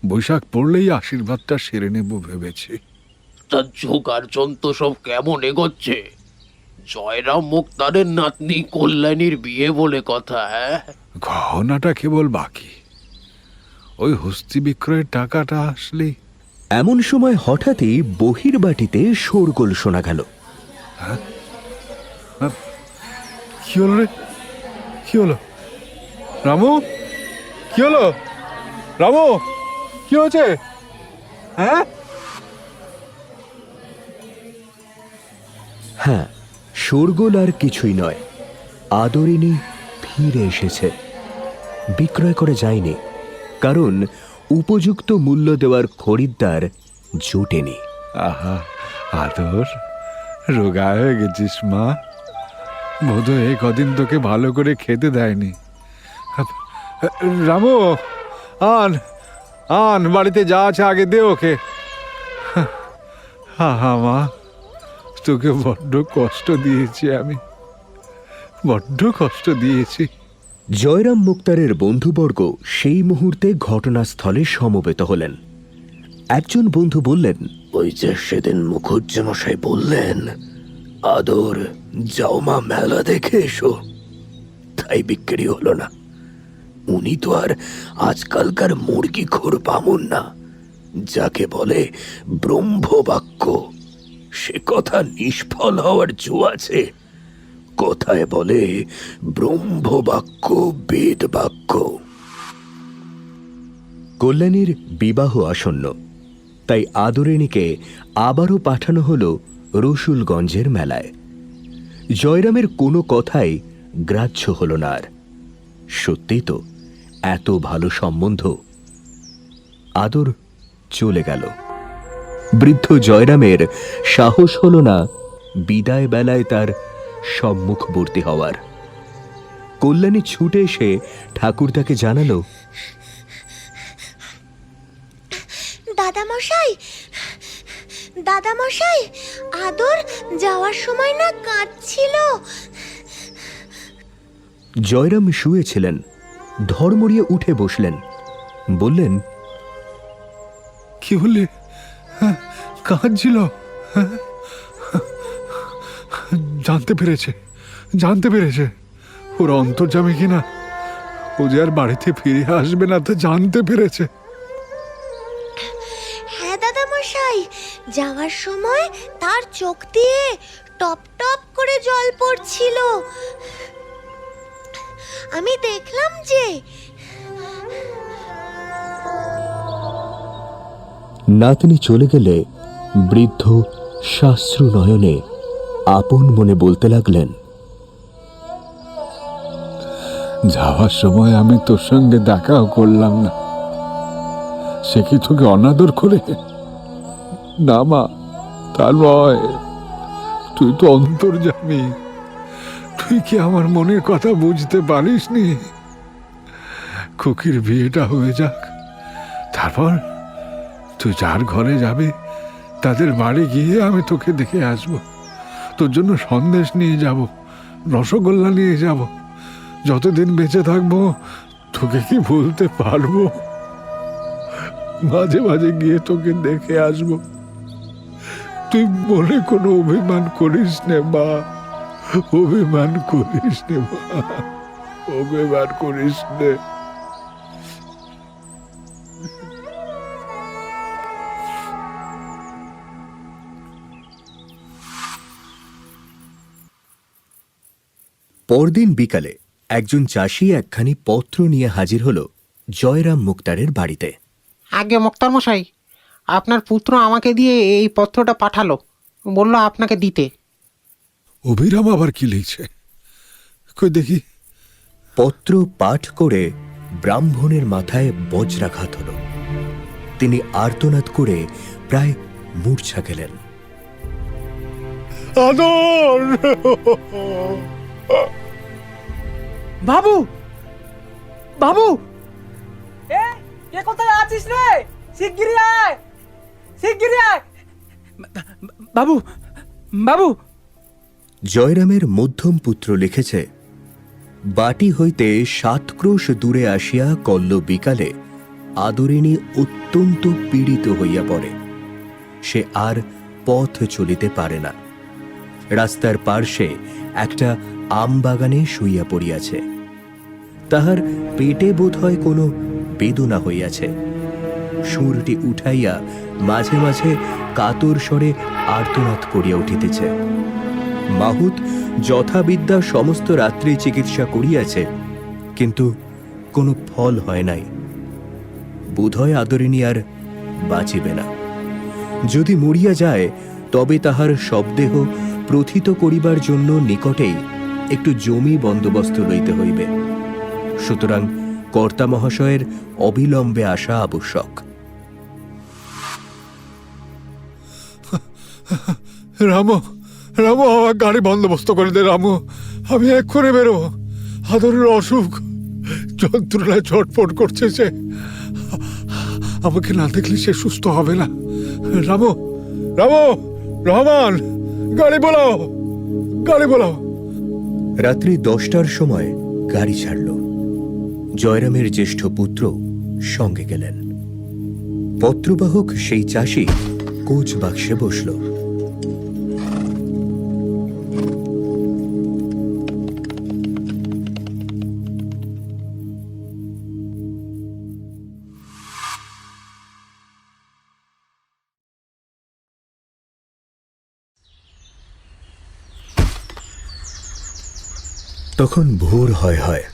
বৈশাখ পড়লেই আশীর্বাদটা সেরে নেব ভেবেছি। তা যোগার্জন তো সব কেমন এগোচ্ছে? জয়রাম মুক্তারের নাতনি কল্যাণীর বিয়ে বলে কথা। হ্যাঁ, গহনাটা কেবল বাকি, ওই হস্তি বিক্রয়ের টাকাটা আসলে। এমন সময় হঠাৎই বহির্বাটিতে শোরগোল শোনা গেল। কি হলো রে? কি হলো? রামু, কি হলো? রামু, কি হয়েছে? হ্যাঁ, হ্যাঁ, শোরগোল আর কিছুই নয়, আদরিনী ফিরে এসেছে। বিক্রয় করে যায়নি, কারণ উপযুক্ত মূল্য দেওয়ার খরিদ্দার জোটেনি। আহা আদর, রোগা হয়ে গেছিস মা, বোধহয় কদিন তোকে ভালো করে খেতে দেয়নি। রামু, আন আন, বাড়িতে যা আছে আগে দে ওকে। হা মা, তোকে বড্ড কষ্ট দিয়েছি আমি, বড্ড কষ্ট দিয়েছি। জয়রাম মুক্তারের বন্ধুবর্গ সেই মুহূর্তে ঘটনাস্থলে সমবেত হলেন। একজন বন্ধু বললেন, ওই যে সেদিন মুখুজ্জেমশাই বললেন, আদর, যাও মা মেলা দেখে এসো, তাই বিক্রি হলো না। উনি তো আর আজকালকার মুরগি খোর বামুন না, যাকে বলে ব্রহ্মবাক্য। সে কথা নিষ্ফল হওয়ার জো আছে। কথায় বলে ব্রহ্মবাক্য বেদ বাক্য। কল্যাণীর বিবাহ আসন্ন। তাই আদরিণীকে আবারও পাঠানো হলো রসুলগঞ্জের মেলায়। জয়রামের কোনো কথাই গ্রাহ্য হল না আর। সত্যি তো, এত ভালো সম্বন্ধ। আদর চলে গেল। বৃদ্ধ জয়রামের সাহস হল না বিদায় বেলায় তার সম্মুখবর্তী হওয়ার। কল্যাণী ছুটে এসে ঠাকুরদাকে জানালো, দাদামশাই, দাদামশাই, আদর যাওয়ার সময় না কাঁদছিল। জয়রাম শুয়েছিলেন, ধড়মড়িয়ে উঠে বসলেন, বললেন, কি বললে? কাঁদছিল? জানতে পেরেছে, জানতে পেরেছে ওর অন্তর্জামে কিনা ও যে আর বাড়িতে ফিরে আসবে না তা জানতে পেরেছে। হ্যাঁ দাদামশাই, যাওয়ার সময় তার চোখ দিয়ে টপ টপ করে জল পড়ছিল, আমি দেখলাম যে। নাতনি চলে গেলে বৃদ্ধ শাস্ত্রু নয়নে আপন মনে বলতে লাগলেন, যাওয়ার সময় আমি তোর সঙ্গে দেখাও করলাম না, সে কি তোকে অনাদর করে? না মা, তা নয়। তুই তো অন্তর্যামী, তুই কি আমার মনের কথা বুঝতে পারিস নি? খুকির বিয়েটা হয়ে যাক, তারপর তুই যার ঘরে যাবে তাদের বাড়ি গিয়ে আমি তোকে দেখে আসব, তোর জন্য সন্দেশ নিয়ে যাব, রসগোল্লা নিয়ে যাব। যতদিন বেঁচে থাকবো তোকে কি বলতে পারবো? মাঝে মাঝে গিয়ে তোকে দেখে আসব। তুই মনে কোনো অভিমান করিস নে মা, অভিমান করিস নে মা, অভিমান করিস নে। পরদিন বিকালে একজন চাষি একখানি পত্র নিয়ে হাজির হল জয়রাম মুক্তারের বাড়িতে। আগে মুক্তার মশাই, আপনার পুত্র আমাকে দিয়ে এই পত্রটা পাঠালো, বলল আপনাকে দিতে। অভিরাম আবার কি লিখছে? কই দেখি। পত্র পাঠ করে ব্রাহ্মণের মাথায় বজ্রাঘাত হল। তিনি আর্তনাদ করে প্রায় মূর্ছা গেলেন। আদর! বাবু, বাবু, এ কোথায় আছিস রে? শিগগিরই আয়, শিগগিরই আয়। বাবু, বাবু। জয়রামের মধ্যম পুত্র লিখেছে, বাটি হইতে 7 ক্রোশ দূরে আসিয়া কল্ল বিকালে আদরিণী অত্যন্ত পীড়িত হইয়া পড়ে। সে আর পথ চলিতে পারে না। রাস্তার পার্শ্বে একটা আম বাগানে শুইয়া পড়িয়াছে। তাহার পেটে বোধ হয় কোনো বেদনা হইয়াছে। সুরটি উঠাইয়া মাঝে মাঝে কাতর স্বরে আর্তনাদ করিয়া উঠিতেছে। মাহুত যথাবিদ্যা সমস্ত রাত্রি চিকিৎসা করিয়াছে, কিন্তু কোনো ফল হয় নাই। বোধহয় আদরিণী আর বাঁচিবে না। যদি মরিয়া যায় তবে তাহার শবদেহ প্রথিত করিবার জন্য নিকটেই একটু জমি বন্দোবস্ত লইতে হইবে। সুতরাং কর্তা মহাশয়ের অবিলম্বে আসা আবশ্যক। রামু, রামু, আমার গাড়ি বন্দোবস্ত করে দে রামু, আমি এক্ষুনি বেরোবো। আদরের অসুখ, যন্ত্রণায় ছটফট করছে সে, আমাকে না দেখলে সে সুস্থ হবে না। রামু, রামু, রহমান, গাড়ি বোলাও, গাড়ি বোলাও। রাত্রি 10টার সময় গাড়ি ছাড়ল। জয়রামের জ্যেষ্ঠ পুত্র সঙ্গে গেলেন। পত্রবাহক সেই চাষি কোচ বাক্সে বসল। তখন ভোর হয়।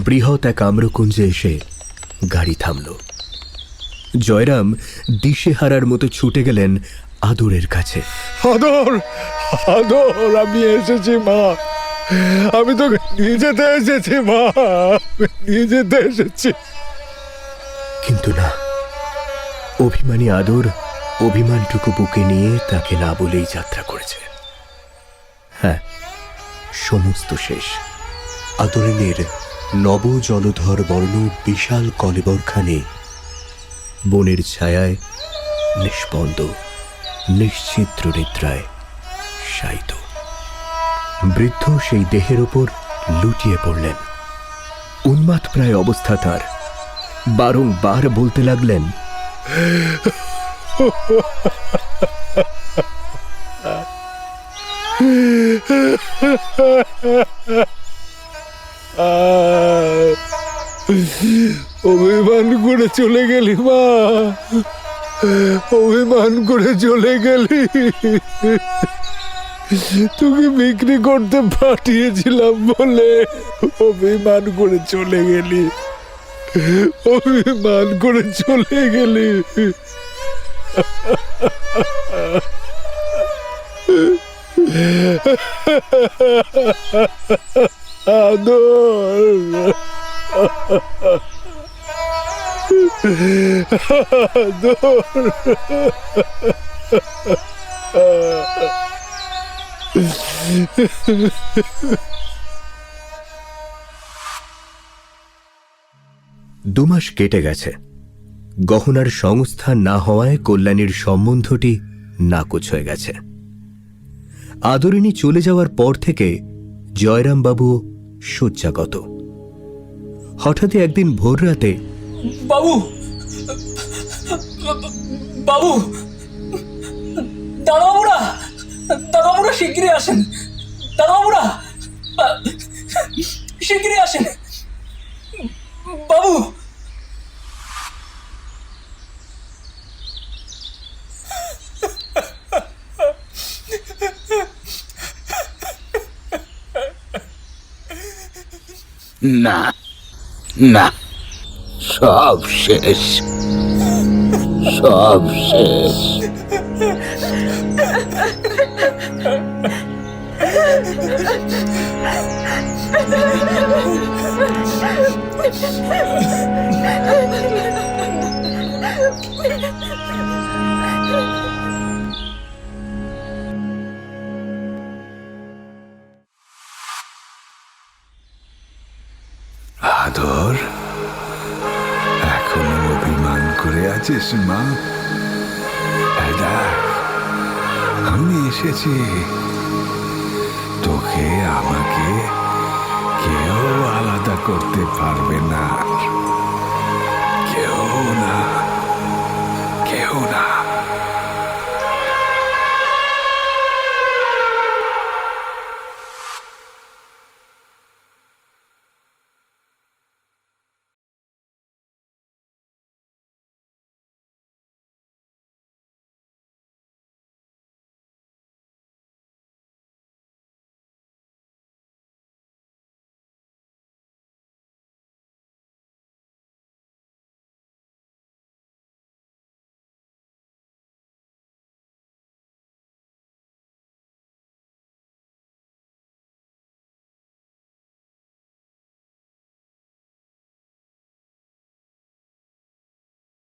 বৃহৎ এক আম্রকুঞ্জে এসে গাড়ি থামল। জয়রাম দিশেহারার মতো ছুটে গেলেন আদরের কাছে। আদর, আদর, আমি এসেছি মা, আমি তো নিয়ে যেতে এসেছি মা, নিয়ে যেতে এসেছি। কিন্তু না, অভিমানী আদর অভিমানটুকু বুকে নিয়ে তাকে না বলেই যাত্রা করেছে। হ্যাঁ, সমস্ত শেষ। আদরিনীর নব জলধর বর্ণ বিশাল কলেবরখানে বনের ছায়ায় নিষ্পন্দ নিশ্চিদ্র নিদ্রায় শায়িত। বৃদ্ধ সেই দেহের ওপর লুটিয়ে পড়লেন। উন্মাদ প্রায় অবস্থা তার, বারংবার বলতে লাগলেন, অভিমান করে চলে গেলি মা, অভিমান করে চলে গেলি। তোকে বিক্রি করতে পাঠিয়েছিলাম বলে অভিমান করে চলে গেলি, অভিমান করে চলে গেলি। আদর, দুমাস কেটে গেছে। গহনার সংস্থান না হওয়ায় কল্যাণীর সম্বন্ধটি নাকচ হয়ে গেছে। আদরিনী চলে যাওয়ার পর থেকে জয়রাম বাবু শয্যাগত। হঠাৎ একদিন ভোর রাতে, বাবু, বাবু, দাদাবাবুরা, দাদাবাবুরা শিগগিরই আসেন, দাদাবাবুরা শিগগিরই আসেন, বাবু। না না, সব শেষ, সব শেষ। আদর, এখনো অভিমান করে আছিস মা? দেখ, আমি এসেছি। তোকে আমাকে কেউ আলাদা করতে পারবে না, কেউ না, কেউ না।